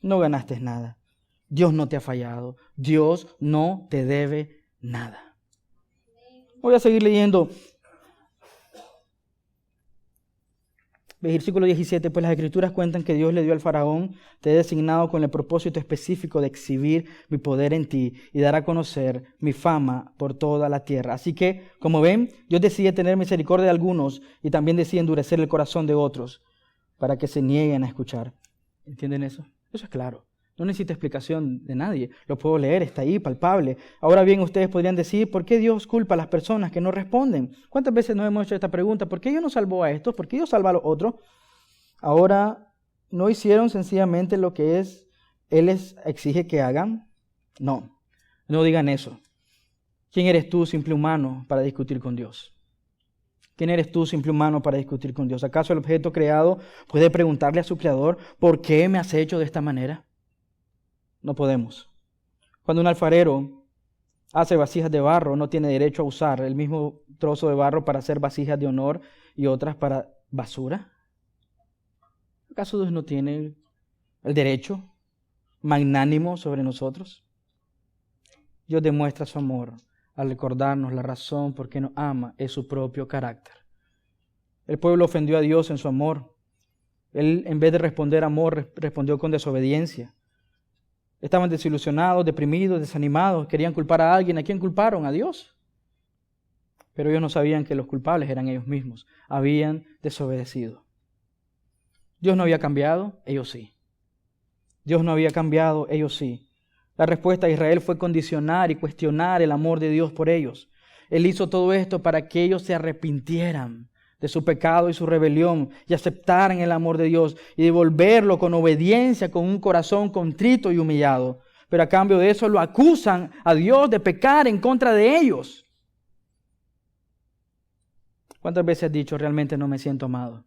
No ganaste nada. Dios no te ha fallado. Dios no te debe nada. Voy a seguir leyendo. Versículo 17, pues las Escrituras cuentan que Dios le dio al faraón, te he designado con el propósito específico de exhibir mi poder en ti y dar a conocer mi fama por toda la tierra. Así que, como ven, Dios decide tener misericordia de algunos y también decide endurecer el corazón de otros para que se nieguen a escuchar. ¿Entienden eso? Eso es claro. No necesita explicación de nadie. Lo puedo leer, está ahí, palpable. Ahora bien, ustedes podrían decir, ¿por qué Dios culpa a las personas que no responden? ¿Cuántas veces nos hemos hecho esta pregunta? ¿Por qué Dios no salvó a estos? ¿Por qué Dios salva a los otros? Ahora, ¿no hicieron sencillamente lo que Él les exige que hagan? No digan eso. ¿Quién eres tú, simple humano, para discutir con Dios? ¿Quién eres tú, simple humano, para discutir con Dios? ¿Acaso el objeto creado puede preguntarle a su creador, ¿por qué me has hecho de esta manera? No podemos. Cuando un alfarero hace vasijas de barro, no tiene derecho a usar el mismo trozo de barro para hacer vasijas de honor y otras para basura. ¿Acaso Dios no tiene el derecho magnánimo sobre nosotros? Dios demuestra su amor al recordarnos la razón por qué nos ama, es su propio carácter. El pueblo ofendió a Dios en su amor. Él, en vez de responder amor, respondió con desobediencia. Estaban desilusionados, deprimidos, desanimados. Querían culpar a alguien. ¿A quién culparon? A Dios. Pero ellos no sabían que los culpables eran ellos mismos. Habían desobedecido. Dios no había cambiado, ellos sí. Dios no había cambiado, ellos sí. La respuesta de Israel fue condicionar y cuestionar el amor de Dios por ellos. Él hizo todo esto para que ellos se arrepintieran de su pecado y su rebelión y aceptaran el amor de Dios y devolverlo con obediencia, con un corazón contrito y humillado. Pero a cambio de eso lo acusan a Dios de pecar en contra de ellos. ¿Cuántas veces has dicho, realmente no me siento amado?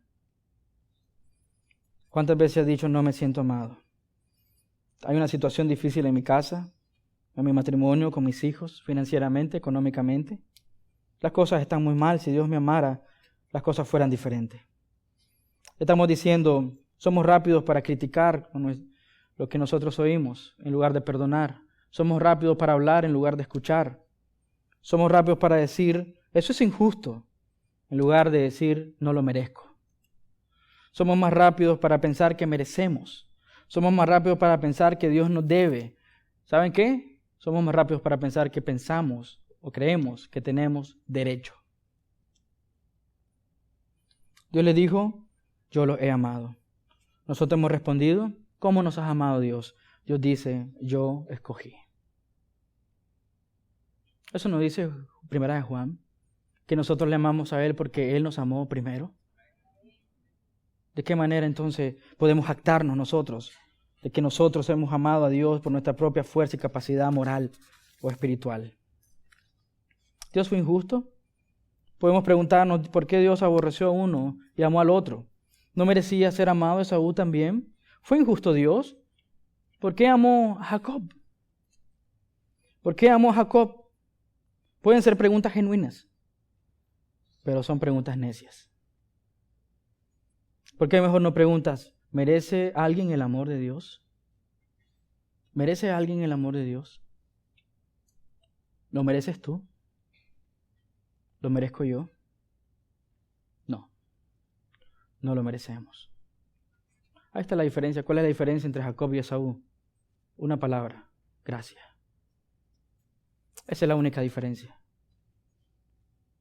¿Cuántas veces has dicho, no me siento amado? Hay una situación difícil en mi casa, en mi matrimonio, con mis hijos, financieramente, económicamente. Las cosas están muy mal. Si Dios me amara, las cosas fueran diferentes. Estamos diciendo, somos rápidos para criticar lo que nosotros oímos en lugar de perdonar. Somos rápidos para hablar en lugar de escuchar. Somos rápidos para decir, eso es injusto, en lugar de decir, no lo merezco. Somos más rápidos para pensar que merecemos. Somos más rápidos para pensar que Dios nos debe. ¿Saben qué? Somos más rápidos para pensar que pensamos o creemos que tenemos derecho. Dios les dijo, yo los he amado. Nosotros hemos respondido, ¿cómo nos has amado Dios? Dios dice, yo escogí. Eso nos dice 1 Juan, que nosotros le amamos a Él porque Él nos amó primero. ¿De qué manera entonces podemos jactarnos nosotros de que nosotros hemos amado a Dios por nuestra propia fuerza y capacidad moral o espiritual? ¿Dios fue injusto? Podemos preguntarnos por qué Dios aborreció a uno y amó al otro. ¿No merecía ser amado Esaú también? ¿Fue injusto Dios? ¿Por qué amó a Jacob? ¿Por qué amó a Jacob? Pueden ser preguntas genuinas, pero son preguntas necias. ¿Por qué mejor no preguntas, ¿merece alguien el amor de Dios? ¿Merece alguien el amor de Dios? ¿Lo mereces tú? ¿Lo merezco yo? No, no lo merecemos. Ahí está la diferencia. ¿Cuál es la diferencia entre Jacob y Esaú? Una palabra, gracia. Esa es la única diferencia.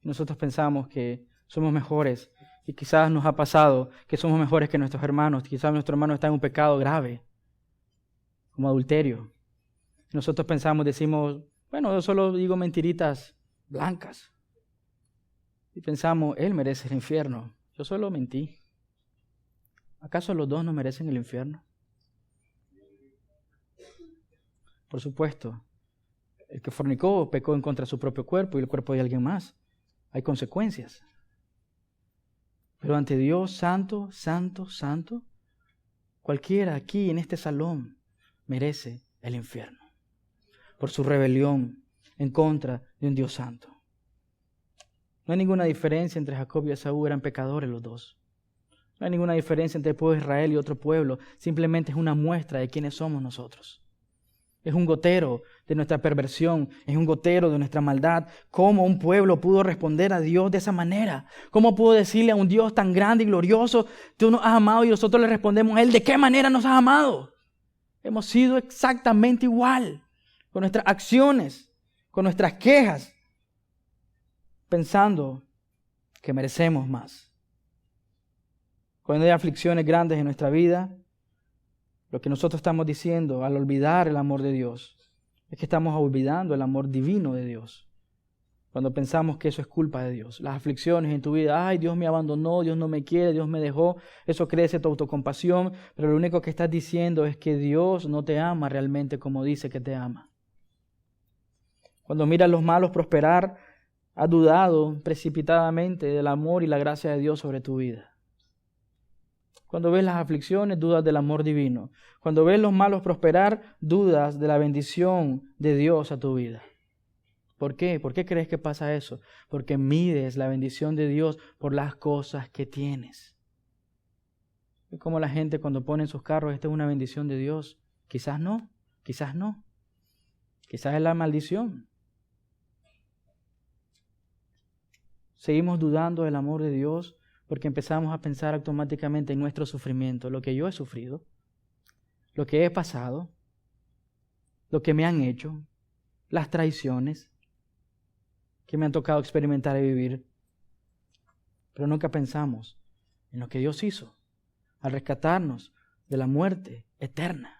Nosotros pensamos que somos mejores y quizás nos ha pasado que somos mejores que nuestros hermanos. Quizás nuestro hermano está en un pecado grave, como adulterio. Nosotros pensamos, decimos, bueno, yo solo digo mentiritas blancas. Y pensamos, él merece el infierno. Yo solo mentí. ¿Acaso los dos no merecen el infierno? Por supuesto. El que fornicó pecó en contra de su propio cuerpo y el cuerpo de alguien más. Hay consecuencias. Pero ante Dios, santo, santo, santo, cualquiera aquí en este salón merece el infierno por su rebelión en contra de un Dios santo. No hay ninguna diferencia entre Jacob y Esaú, eran pecadores los dos. No hay ninguna diferencia entre el pueblo de Israel y otro pueblo, simplemente es una muestra de quiénes somos nosotros. Es un gotero de nuestra perversión, es un gotero de nuestra maldad. ¿Cómo un pueblo pudo responder a Dios de esa manera? ¿Cómo pudo decirle a un Dios tan grande y glorioso, tú nos has amado y nosotros le respondemos a Él, ¿de qué manera nos has amado? Hemos sido exactamente igual, con nuestras acciones, con nuestras quejas, pensando que merecemos más. Cuando hay aflicciones grandes en nuestra vida, lo que nosotros estamos diciendo al olvidar el amor de Dios es que estamos olvidando el amor divino de Dios. Cuando pensamos que eso es culpa de Dios. Las aflicciones en tu vida, ay, Dios me abandonó, Dios no me quiere, Dios me dejó. Eso crece tu autocompasión, pero lo único que estás diciendo es que Dios no te ama realmente como dice que te ama. Cuando miras a los malos prosperar, has dudado precipitadamente del amor y la gracia de Dios sobre tu vida. Cuando ves las aflicciones, dudas del amor divino. Cuando ves los malos prosperar, dudas de la bendición de Dios a tu vida. ¿Por qué? ¿Por qué crees que pasa eso? Porque mides la bendición de Dios por las cosas que tienes. Es como la gente cuando pone en sus carros, esta es una bendición de Dios. Quizás no, quizás no. Quizás es la maldición. Seguimos dudando del amor de Dios porque empezamos a pensar automáticamente en nuestro sufrimiento, lo que yo he sufrido, lo que he pasado. lo que me han hecho, las traiciones que me han tocado experimentar y vivir. Pero nunca pensamos en lo que Dios hizo al rescatarnos de la muerte eterna.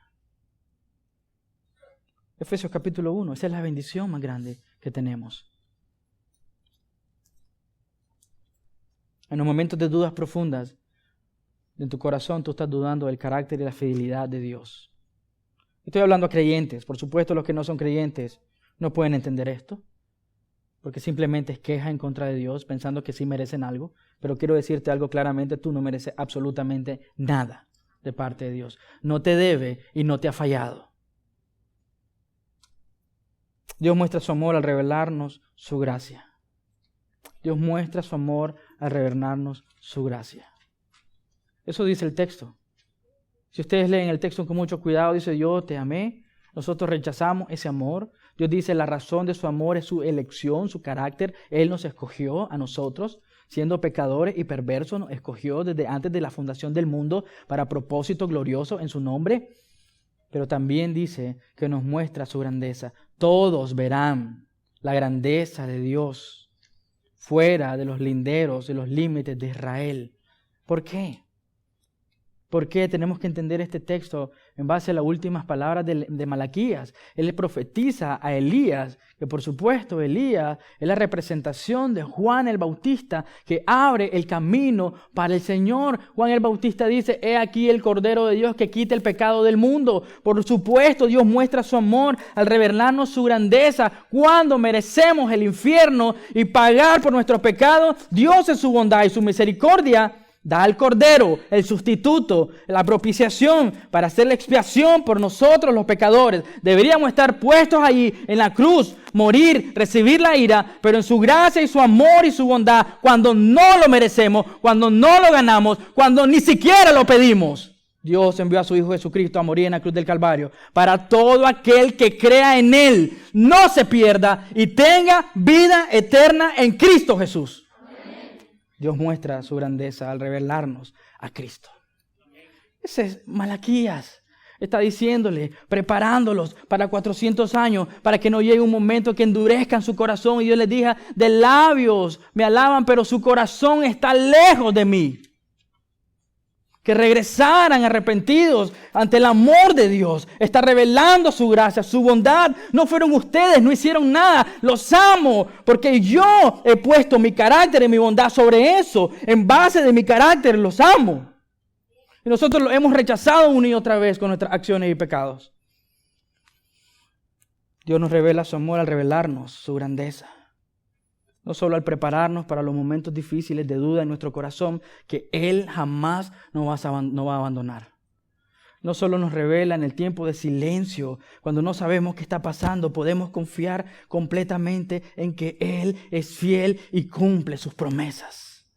Efesios capítulo 1, esa es la bendición más grande que tenemos. En los momentos de dudas profundas, en tu corazón tú estás dudando del carácter y la fidelidad de Dios. Estoy hablando a creyentes. Por supuesto, los que no son creyentes no pueden entender esto, porque simplemente es queja en contra de Dios, pensando que sí merecen algo. Pero quiero decirte algo claramente, tú no mereces absolutamente nada de parte de Dios. No te debe y no te ha fallado. Dios muestra su amor al revelarnos su gracia. Dios muestra su amor al revelarnos su gracia. Eso dice el texto. Si ustedes leen el texto con mucho cuidado, dice: yo te amé. Nosotros rechazamos ese amor. Dios dice: la razón de su amor es su elección, su carácter. Él nos escogió a nosotros, siendo pecadores y perversos, nos escogió desde antes de la fundación del mundo para propósito glorioso en su nombre. Pero también dice que nos muestra su grandeza. Todos verán la grandeza de Dios fuera de los linderos, de los límites de Israel. ¿Por qué? ¿Por qué tenemos que entender este texto en base a las últimas palabras de Malaquías? Él le profetiza a Elías, que por supuesto Elías es la representación de Juan el Bautista, que abre el camino para el Señor. Juan el Bautista dice: he aquí el Cordero de Dios que quita el pecado del mundo. Por supuesto, Dios muestra su amor al revelarnos su grandeza. Cuando merecemos el infierno y pagar por nuestros pecados, Dios en su bondad y su misericordia da al Cordero, el sustituto, la propiciación para hacer la expiación por nosotros los pecadores. Deberíamos estar puestos allí en la cruz, morir, recibir la ira, pero en su gracia y su amor y su bondad, cuando no lo merecemos, cuando no lo ganamos, cuando ni siquiera lo pedimos, Dios envió a su Hijo Jesucristo a morir en la cruz del Calvario para todo aquel que crea en Él, no se pierda y tenga vida eterna en Cristo Jesús. Dios muestra su grandeza al revelarnos a Cristo. Ese es Malaquías. Está diciéndole, preparándolos para 400 años, para que no llegue un momento que endurezcan su corazón. Y Dios les diga: de labios me alaban, pero su corazón está lejos de mí. Que regresaran arrepentidos ante el amor de Dios. Está revelando su gracia, su bondad. No fueron ustedes, no hicieron nada. Los amo porque yo he puesto mi carácter y mi bondad sobre eso. En base de mi carácter los amo. Y nosotros lo hemos rechazado una y otra vez con nuestras acciones y pecados. Dios nos revela su amor al revelarnos su grandeza. No solo al prepararnos para los momentos difíciles de duda en nuestro corazón, que Él jamás nos va a abandonar. No solo nos revela en el tiempo de silencio, cuando no sabemos qué está pasando, podemos confiar completamente en que Él es fiel y cumple sus promesas.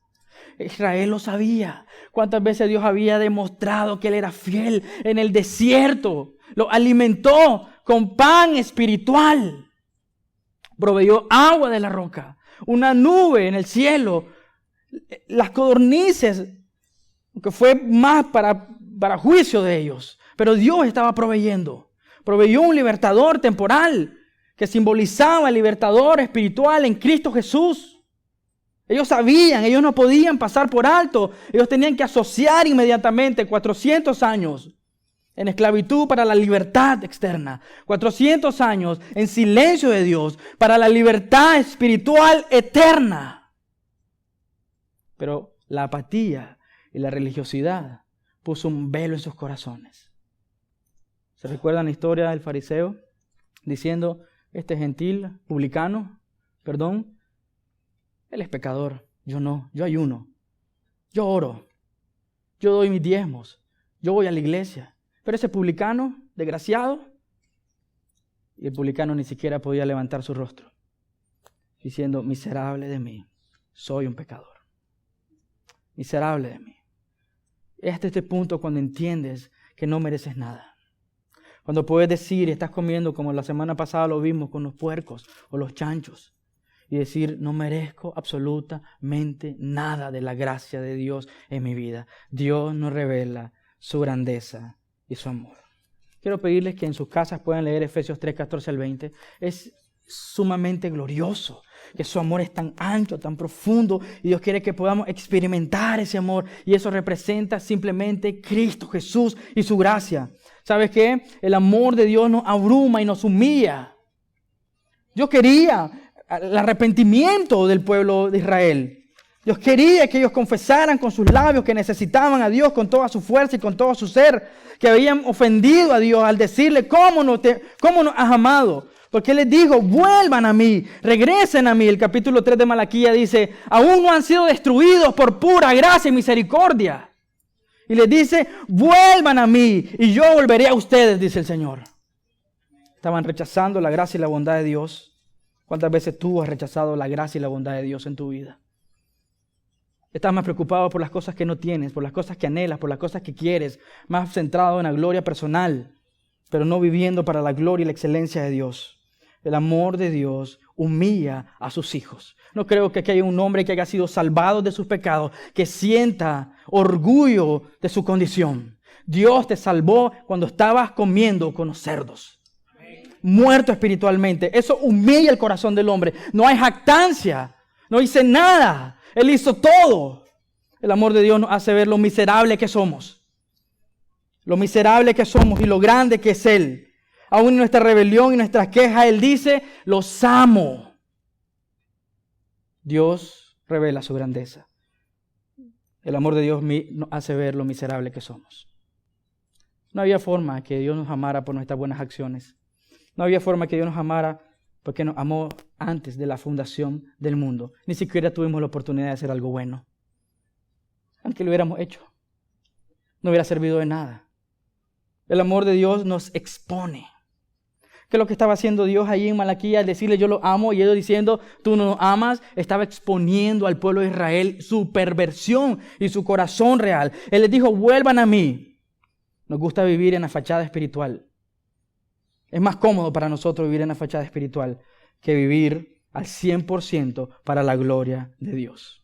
Israel lo sabía. ¿Cuántas veces Dios había demostrado que Él era fiel en el desierto? Lo alimentó con pan espiritual. Proveyó agua de la roca. Una nube en el cielo, las codornices, que fue más para juicio de ellos. Pero Dios estaba proveyendo. Proveyó un libertador temporal que simbolizaba el libertador espiritual en Cristo Jesús. Ellos sabían, ellos no podían pasar por alto. Ellos tenían que asociar inmediatamente 400 años en esclavitud para la libertad externa. 400 años en silencio de Dios para la libertad espiritual eterna. Pero la apatía y la religiosidad puso un velo en sus corazones. ¿Se recuerdan la historia del fariseo? Diciendo: este gentil, publicano, él es pecador, yo no, yo ayuno, yo oro, yo doy mis diezmos, yo voy a la iglesia. Pero ese publicano, desgraciado, y el publicano ni siquiera podía levantar su rostro, diciendo: miserable de mí, soy un pecador. Miserable de mí. Este punto cuando entiendes que no mereces nada. Cuando puedes decir, estás comiendo como la semana pasada lo vimos con los puercos o los chanchos, y decir: no merezco absolutamente nada de la gracia de Dios en mi vida. Dios nos revela su grandeza y su amor. Quiero pedirles que en sus casas puedan leer Efesios 3, 14 al 20. Es sumamente glorioso, que su amor es tan ancho, tan profundo, y Dios quiere que podamos experimentar ese amor, y eso representa simplemente Cristo Jesús y su gracia. ¿Sabes qué? El amor de Dios nos abruma y nos humilla. Dios quería el arrepentimiento del pueblo de Israel. Dios quería que ellos confesaran con sus labios que necesitaban a Dios con toda su fuerza y con todo su ser, que habían ofendido a Dios al decirle, ¿cómo nos has amado? Porque Él les dijo, vuelvan a mí, regresen a mí. El capítulo 3 de Malaquía dice, aún no han sido destruidos por pura gracia y misericordia. Y les dice, vuelvan a mí y yo volveré a ustedes, dice el Señor. Estaban rechazando la gracia y la bondad de Dios. ¿Cuántas veces tú has rechazado la gracia y la bondad de Dios en tu vida? Estás más preocupado por las cosas que no tienes, por las cosas que anhelas, por las cosas que quieres, más centrado en la gloria personal, pero no viviendo para la gloria y la excelencia de Dios. El amor de Dios humilla a sus hijos. No creo que aquí haya un hombre que haya sido salvado de sus pecados, que sienta orgullo de su condición. Dios te salvó cuando estabas comiendo con los cerdos, muerto espiritualmente. Eso humilla el corazón del hombre. No hay jactancia, no hice nada. Él hizo todo. El amor de Dios nos hace ver lo miserable que somos. Lo miserable que somos y lo grande que es Él. Aún en nuestra rebelión y nuestras quejas, Él dice, los amo. Dios revela su grandeza. El amor de Dios nos hace ver lo miserable que somos. No había forma que Dios nos amara por nuestras buenas acciones. No había forma que Dios nos amara porque nos amó antes de la fundación del mundo. Ni siquiera tuvimos la oportunidad de hacer algo bueno. Aunque lo hubiéramos hecho, no hubiera servido de nada. El amor de Dios nos expone. ¿Qué es lo que estaba haciendo Dios ahí en Malaquía al decirle yo lo amo? Y ellos diciendo tú no nos amas. Estaba exponiendo al pueblo de Israel su perversión y su corazón real. Él les dijo vuelvan a mí. Nos gusta vivir en la fachada espiritual. Es más cómodo para nosotros vivir en la fachada espiritual que vivir al 100% para la gloria de Dios.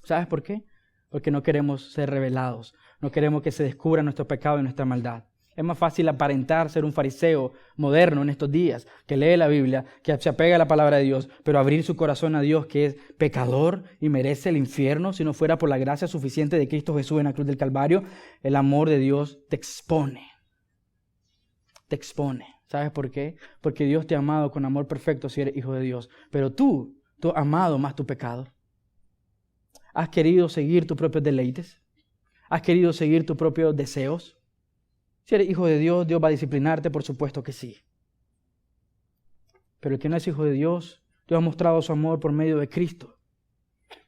¿Sabes por qué? Porque no queremos ser revelados. No queremos que se descubra nuestro pecado y nuestra maldad. Es más fácil aparentar ser un fariseo moderno en estos días, que lee la Biblia, que se apega a la palabra de Dios, pero abrir su corazón a Dios, que es pecador y merece el infierno, si no fuera por la gracia suficiente de Cristo Jesús en la cruz del Calvario. El amor de Dios te expone. Te expone. ¿Sabes por qué? Porque Dios te ha amado con amor perfecto si eres hijo de Dios. Pero tú has amado más tu pecado. ¿Has querido seguir tus propios deleites? ¿Has querido seguir tus propios deseos? Si eres hijo de Dios, Dios va a disciplinarte, por supuesto que sí. Pero el que no es hijo de Dios, Dios ha mostrado su amor por medio de Cristo.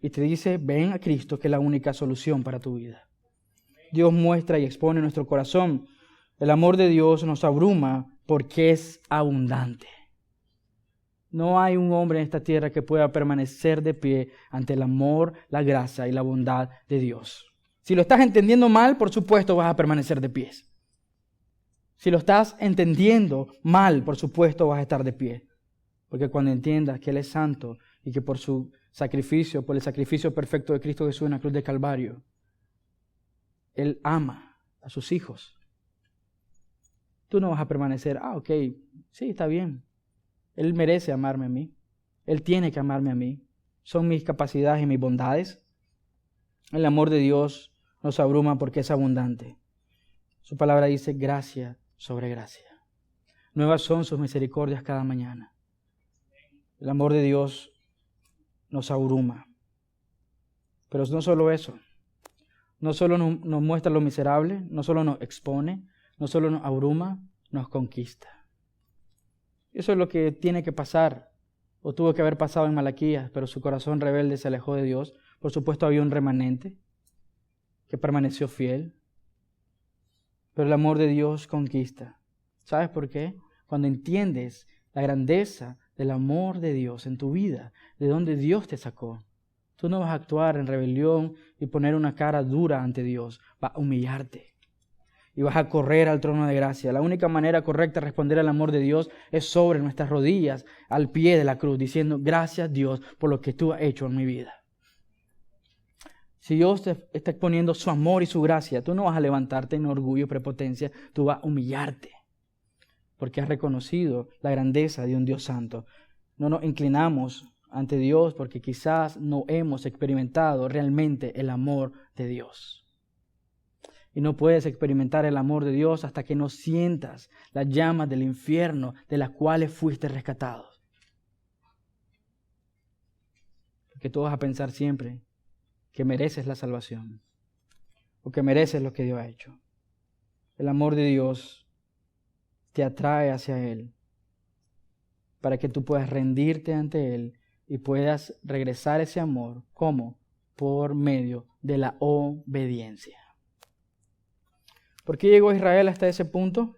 Y te dice, ven a Cristo, que es la única solución para tu vida. Dios muestra y expone nuestro corazón. El amor de Dios nos abruma porque es abundante. No hay un hombre en esta tierra que pueda permanecer de pie ante el amor, la gracia y la bondad de Dios. Si lo estás entendiendo mal, por supuesto vas a permanecer de pie. Si lo estás entendiendo mal, por supuesto vas a estar de pie. Porque cuando entiendas que Él es santo y que por su sacrificio, por el sacrificio perfecto de Cristo Jesús en la cruz del Calvario, Él ama a sus hijos. Tú no vas a permanecer, ok, sí, está bien. Él merece amarme a mí. Él tiene que amarme a mí. Son mis capacidades y mis bondades. El amor de Dios nos abruma porque es abundante. Su palabra dice gracia sobre gracia. Nuevas son sus misericordias cada mañana. El amor de Dios nos abruma. Pero no solo eso. No solo nos muestra lo miserable, no solo nos expone, no solo nos abruma, nos conquista. Eso es lo que tiene que pasar, o tuvo que haber pasado en Malaquías, pero su corazón rebelde se alejó de Dios. Por supuesto había un remanente que permaneció fiel, pero el amor de Dios conquista. ¿Sabes por qué? Cuando entiendes la grandeza del amor de Dios en tu vida, de donde Dios te sacó, tú no vas a actuar en rebelión y poner una cara dura ante Dios, vas a humillarte. Y vas a correr al trono de gracia. La única manera correcta de responder al amor de Dios es sobre nuestras rodillas, al pie de la cruz, diciendo, gracias Dios por lo que tú has hecho en mi vida. Si Dios te está exponiendo su amor y su gracia, tú no vas a levantarte en orgullo y prepotencia, tú vas a humillarte. Porque has reconocido la grandeza de un Dios santo. No nos inclinamos ante Dios porque quizás no hemos experimentado realmente el amor de Dios. Y no puedes experimentar el amor de Dios hasta que no sientas las llamas del infierno de las cuales fuiste rescatado. Porque tú vas a pensar siempre que mereces la salvación o que mereces lo que Dios ha hecho. El amor de Dios te atrae hacia Él para que tú puedas rendirte ante Él y puedas regresar ese amor. ¿Cómo? Por medio de la obediencia. ¿Por qué llegó Israel hasta ese punto?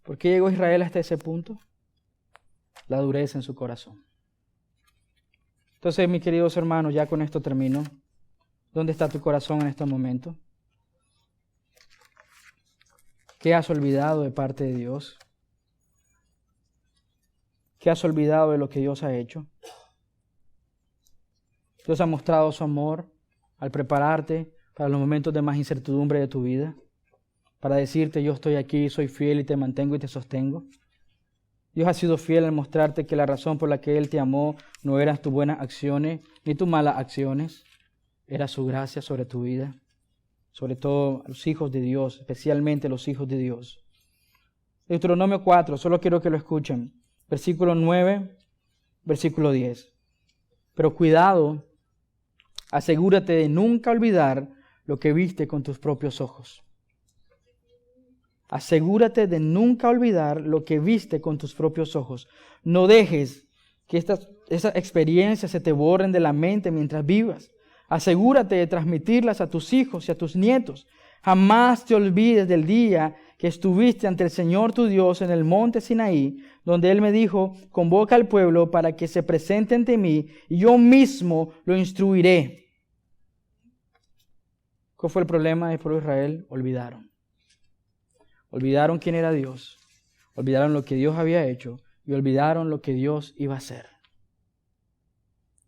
¿Por qué llegó Israel hasta ese punto? La dureza en su corazón. Entonces, mis queridos hermanos, ya con esto termino. ¿Dónde está tu corazón en este momento? ¿Qué has olvidado de parte de Dios? ¿Qué has olvidado de lo que Dios ha hecho? Dios ha mostrado su amor al prepararte para los momentos de más incertidumbre de tu vida, para decirte: yo estoy aquí, soy fiel y te mantengo y te sostengo. Dios ha sido fiel al mostrarte que la razón por la que Él te amó no eran tus buenas acciones ni tus malas acciones, era su gracia sobre tu vida, sobre todo los hijos de Dios, especialmente los hijos de Dios. Deuteronomio 4, solo quiero que lo escuchen. Versículo 9, versículo 10. Pero cuidado, asegúrate de nunca olvidar lo que viste con tus propios ojos. Asegúrate de nunca olvidar lo que viste con tus propios ojos. No dejes que esas experiencias se te borren de la mente mientras vivas. Asegúrate de transmitirlas a tus hijos y a tus nietos. Jamás te olvides del día que estuviste ante el Señor tu Dios en el monte Sinaí, donde Él me dijo: convoca al pueblo para que se presente ante mí y yo mismo lo instruiré. ¿Cuál fue el problema del pueblo de Israel? Olvidaron. Olvidaron quién era Dios, olvidaron lo que Dios había hecho y olvidaron lo que Dios iba a hacer.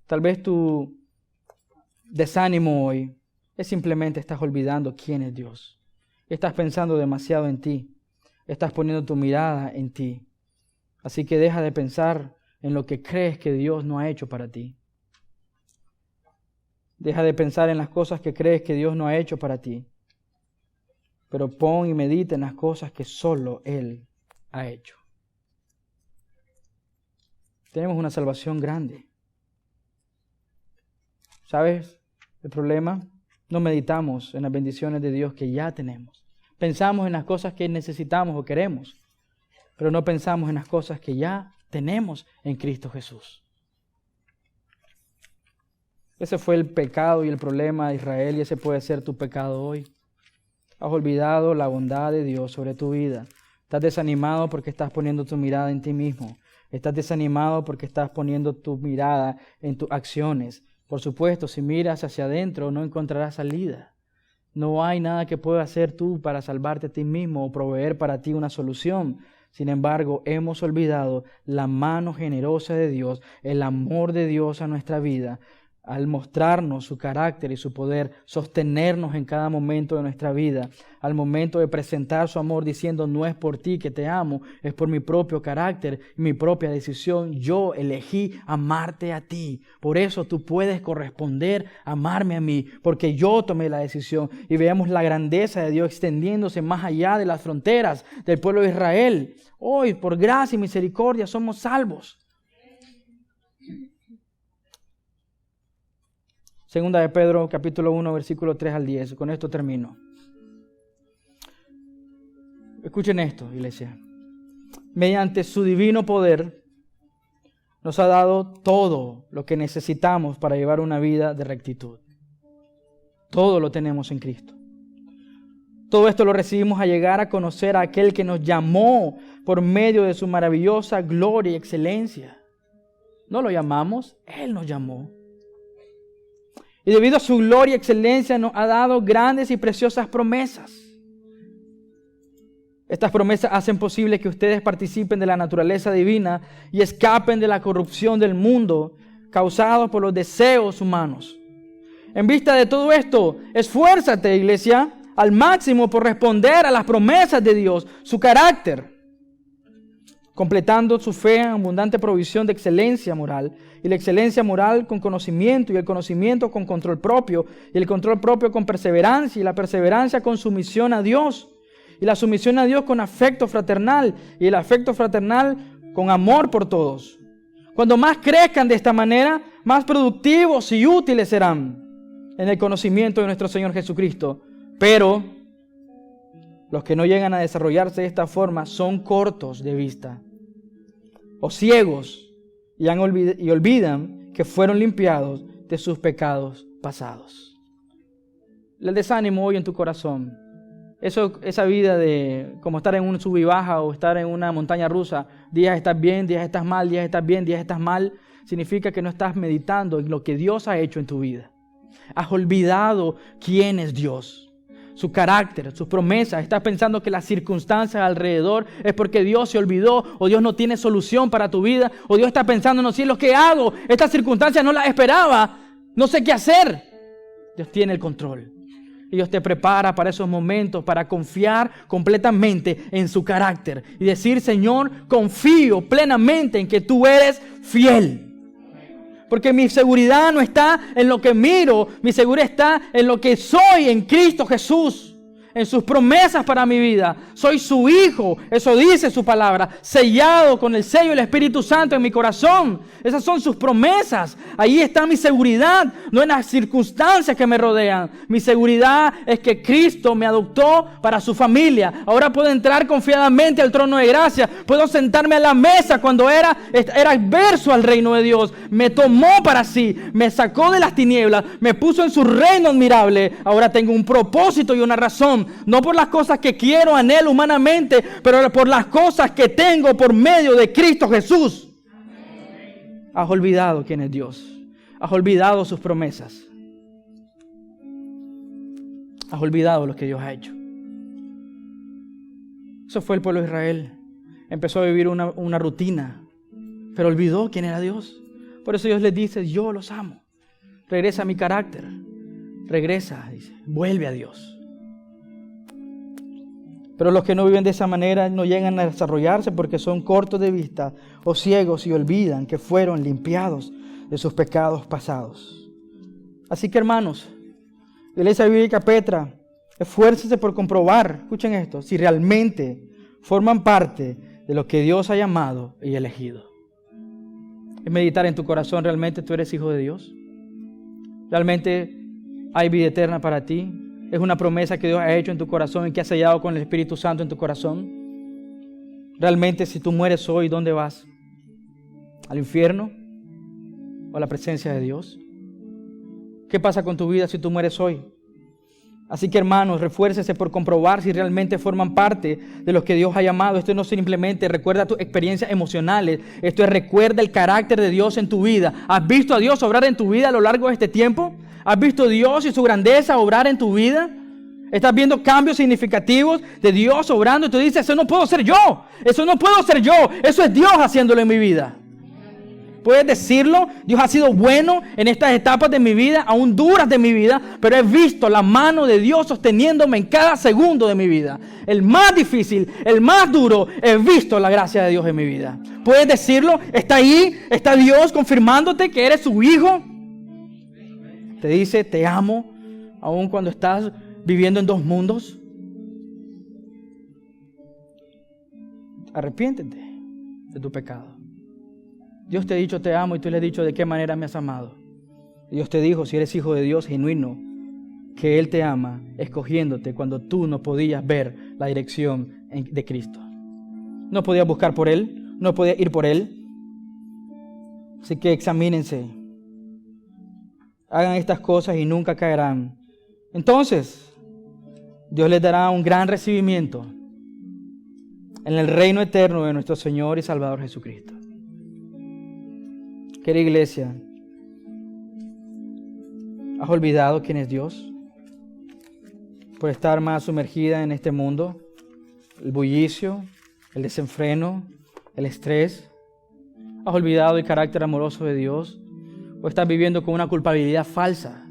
Tal vez tu desánimo hoy es simplemente estás olvidando quién es Dios. Estás pensando demasiado en ti, estás poniendo tu mirada en ti. Así que deja de pensar en lo que crees que Dios no ha hecho para ti. Deja de pensar en las cosas que crees que Dios no ha hecho para ti. Pero pon y medita en las cosas que solo Él ha hecho. Tenemos una salvación grande. ¿Sabes el problema? No meditamos en las bendiciones de Dios que ya tenemos. Pensamos en las cosas que necesitamos o queremos, pero no pensamos en las cosas que ya tenemos en Cristo Jesús. Ese fue el pecado y el problema de Israel y ese puede ser tu pecado hoy. Has olvidado la bondad de Dios sobre tu vida. Estás desanimado porque estás poniendo tu mirada en ti mismo. Estás desanimado porque estás poniendo tu mirada en tus acciones. Por supuesto, si miras hacia adentro no encontrarás salida. No hay nada que puedas hacer tú para salvarte a ti mismo o proveer para ti una solución. Sin embargo, hemos olvidado la mano generosa de Dios, el amor de Dios a nuestra vida, al mostrarnos su carácter y su poder, sostenernos en cada momento de nuestra vida, al momento de presentar su amor diciendo: no es por ti que te amo, es por mi propio carácter y mi propia decisión. Yo elegí amarte a ti, por eso tú puedes corresponder a amarme a mí, porque yo tomé la decisión. Y veamos la grandeza de Dios extendiéndose más allá de las fronteras del pueblo de Israel. Hoy, por gracia y misericordia, somos salvos. Segunda de Pedro, capítulo 1, versículo 3 al 10. Con esto termino. Escuchen esto, iglesia. Mediante su divino poder, nos ha dado todo lo que necesitamos para llevar una vida de rectitud. Todo lo tenemos en Cristo. Todo esto lo recibimos al llegar a conocer a aquel que nos llamó por medio de su maravillosa gloria y excelencia. No lo llamamos, Él nos llamó. Y debido a su gloria y excelencia nos ha dado grandes y preciosas promesas. Estas promesas hacen posible que ustedes participen de la naturaleza divina y escapen de la corrupción del mundo causada por los deseos humanos. En vista de todo esto, esfuérzate, iglesia, al máximo por responder a las promesas de Dios, su carácter, completando su fe en abundante provisión de excelencia moral, y la excelencia moral con conocimiento, y el conocimiento con control propio, y el control propio con perseverancia, y la perseverancia con sumisión a Dios, y la sumisión a Dios con afecto fraternal, y el afecto fraternal con amor por todos. Cuando más crezcan de esta manera, más productivos y útiles serán en el conocimiento de nuestro Señor Jesucristo. Pero los que no llegan a desarrollarse de esta forma son cortos de vista o ciegos y olvidan que fueron limpiados de sus pecados pasados. El desánimo hoy en tu corazón, esa vida de como estar en un sub y baja o estar en una montaña rusa, días estás bien, días estás mal, días estás bien, días estás mal, significa que no estás meditando en lo que Dios ha hecho en tu vida. Has olvidado quién es Dios, su carácter, sus promesas. Estás pensando que las circunstancias alrededor es porque Dios se olvidó o Dios no tiene solución para tu vida o Dios está pensando, no sé lo que hago, estas circunstancias no las esperaba, no sé qué hacer. Dios tiene el control y Dios te prepara para esos momentos, para confiar completamente en su carácter y decir, Señor, confío plenamente en que tú eres fiel. Porque mi seguridad no está en lo que miro, mi seguridad está en lo que soy en Cristo Jesús, en sus promesas para mi vida. Soy su hijo, eso dice su palabra, sellado con el sello del Espíritu Santo en mi corazón. Esas son sus promesas. Ahí está mi seguridad, no en las circunstancias que me rodean. Mi seguridad es que Cristo me adoptó para su familia. Ahora puedo entrar confiadamente al trono de gracia. Puedo sentarme a la mesa cuando era adverso al reino de Dios. Me tomó para sí, me sacó de las tinieblas, me puso en su reino admirable. Ahora tengo un propósito y una razón. No por las cosas que quiero, anhelo humanamente, pero por las cosas que tengo por medio de Cristo Jesús. Has olvidado quién es Dios. Has olvidado sus promesas. Has olvidado lo que Dios ha hecho. Eso fue el pueblo de Israel. Empezó a vivir una rutina, pero olvidó quién era Dios. Por eso Dios les dice, yo los amo. Regresa a mi carácter. Regresa, dice, vuelve a Dios. Pero los que no viven de esa manera no llegan a desarrollarse porque son cortos de vista o ciegos y olvidan que fueron limpiados de sus pecados pasados. Así que, hermanos, Iglesia Bíblica Petra, esfuércense por comprobar, escuchen esto, si realmente forman parte de lo que Dios ha llamado y elegido. Es meditar en tu corazón, ¿realmente tú eres hijo de Dios? ¿Realmente hay vida eterna para ti? Es una promesa que Dios ha hecho en tu corazón y que ha sellado con el Espíritu Santo en tu corazón. Realmente, si tú mueres hoy, ¿dónde vas? ¿Al infierno? ¿O a la presencia de Dios? ¿Qué pasa con tu vida si tú mueres hoy? Así que, hermanos, refuércese por comprobar si realmente forman parte de los que Dios ha llamado. Esto no simplemente recuerda tus experiencias emocionales. Esto es recuerda el carácter de Dios en tu vida. ¿Has visto a Dios obrar en tu vida a lo largo de este tiempo? ¿Has visto a Dios y su grandeza obrar en tu vida? ¿Estás viendo cambios significativos de Dios obrando? Y tú dices, eso no puedo ser yo. Eso no puedo ser yo. Eso es Dios haciéndolo en mi vida. Puedes decirlo, Dios ha sido bueno en estas etapas de mi vida, aún duras de mi vida, pero he visto la mano de Dios sosteniéndome en cada segundo de mi vida. El más difícil, el más duro, he visto la gracia de Dios en mi vida. Puedes decirlo, está ahí, está Dios confirmándote que eres su hijo. Te dice, te amo, aún cuando estás viviendo en dos mundos. Arrepiéntete de tu pecado. Dios te ha dicho te amo y tú le has dicho de qué manera me has amado. Dios te dijo, si eres hijo de Dios genuino, que Él te ama escogiéndote cuando tú no podías ver la dirección de Cristo. No podías buscar por Él, no podías ir por Él. Así que examínense. Hagan estas cosas y nunca caerán. Entonces, Dios les dará un gran recibimiento en el reino eterno de nuestro Señor y Salvador Jesucristo. Querida iglesia, ¿has olvidado quién es Dios? Por estar más sumergida en este mundo, el bullicio, el desenfreno, el estrés. ¿Has olvidado el carácter amoroso de Dios? ¿O estás viviendo con una culpabilidad falsa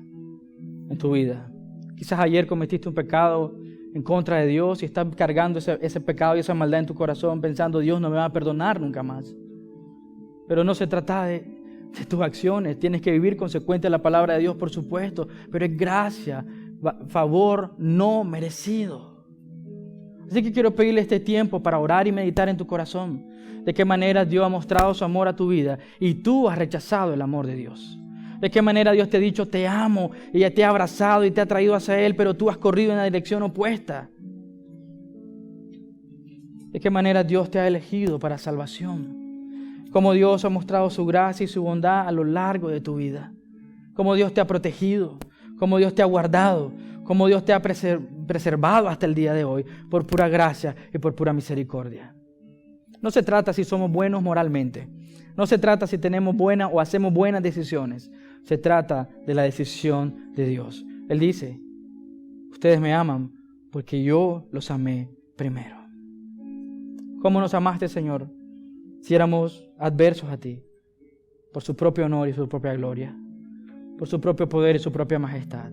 en tu vida. Quizás ayer cometiste un pecado en contra de Dios y estás cargando ese pecado y esa maldad en tu corazón pensando, Dios no me va a perdonar nunca más. Pero no se trata de tus acciones. Tienes que vivir consecuente a la palabra de Dios, por supuesto, pero es gracia, favor no merecido. Así que quiero pedirle este tiempo para orar y meditar en tu corazón. De qué manera Dios ha mostrado su amor a tu vida y tú has rechazado el amor de Dios. De qué manera Dios te ha dicho te amo y ya te ha abrazado y te ha traído hacia Él, pero tú has corrido en la dirección opuesta. De qué manera Dios te ha elegido para salvación. Cómo Dios ha mostrado su gracia y su bondad a lo largo de tu vida. Cómo Dios te ha protegido, cómo Dios te ha guardado, cómo Dios te ha preservado hasta el día de hoy por pura gracia y por pura misericordia. No se trata si somos buenos moralmente. No se trata si tenemos buenas o hacemos buenas decisiones. Se trata de la decisión de Dios. Él dice, ustedes me aman porque yo los amé primero. ¿Cómo nos amaste, Señor? Si éramos adversos a ti, por su propio honor y su propia gloria, por su propio poder y su propia majestad.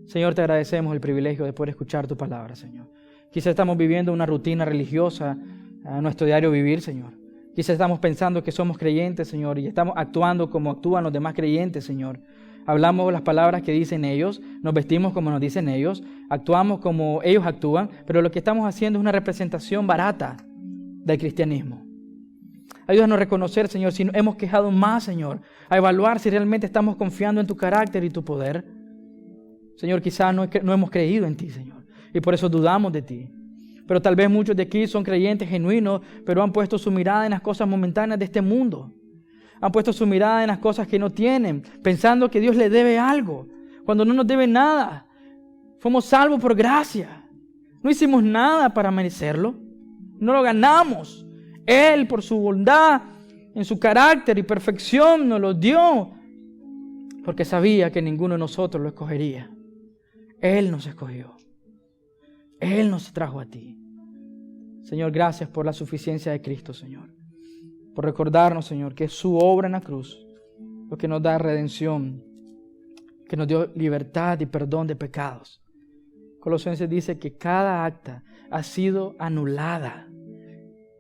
Señor, te agradecemos el privilegio de poder escuchar tu palabra, Señor. Quizás estamos viviendo una rutina religiosa a nuestro diario vivir, Señor. Quizás estamos pensando que somos creyentes, Señor, y estamos actuando como actúan los demás creyentes, Señor. Hablamos las palabras que dicen ellos, nos vestimos como nos dicen ellos, actuamos como ellos actúan, pero lo que estamos haciendo es una representación barata del cristianismo. Ayúdanos a reconocer, Señor, si hemos quejado más, Señor, a evaluar si realmente estamos confiando en tu carácter y tu poder. Señor, quizás no hemos creído en ti, Señor, y por eso dudamos de ti. Pero tal vez muchos de aquí son creyentes genuinos, pero han puesto su mirada en las cosas momentáneas de este mundo. Han puesto su mirada en las cosas que no tienen, pensando que Dios les debe algo, cuando no nos debe nada. Fuimos salvos por gracia. No hicimos nada para merecerlo. No lo ganamos. Él, por su bondad, en su carácter y perfección, nos lo dio, porque sabía que ninguno de nosotros lo escogería. Él nos escogió. Él nos trajo a ti. Señor, gracias por la suficiencia de Cristo, Señor. Por recordarnos, Señor, que es su obra en la cruz lo que nos da redención, que nos dio libertad y perdón de pecados. Colosenses dice que cada acta ha sido anulada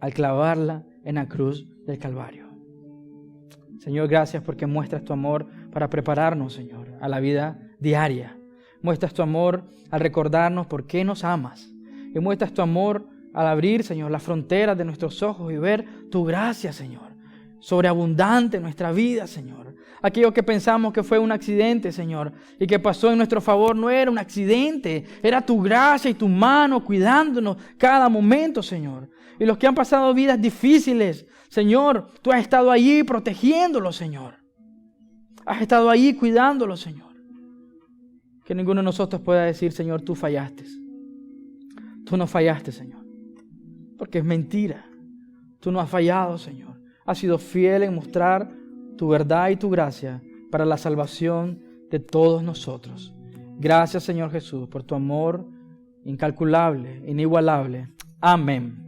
al clavarla en la cruz del Calvario. Señor, gracias porque muestras tu amor para prepararnos, Señor, a la vida diaria. Muestras tu amor al recordarnos por qué nos amas. Y muestras tu amor al abrir, Señor, las fronteras de nuestros ojos y ver tu gracia, Señor, sobreabundante en nuestra vida, Señor. Aquello que pensamos que fue un accidente, Señor, y que pasó en nuestro favor, no era un accidente. Era tu gracia y tu mano cuidándonos cada momento, Señor. Y los que han pasado vidas difíciles, Señor, tú has estado allí protegiéndolos, Señor. Has estado allí cuidándolos, Señor. Que ninguno de nosotros pueda decir, Señor, tú fallaste. Tú no fallaste, Señor. Porque es mentira. Tú no has fallado, Señor. Has sido fiel en mostrar tu verdad y tu gracia para la salvación de todos nosotros. Gracias, Señor Jesús, por tu amor incalculable, inigualable. Amén.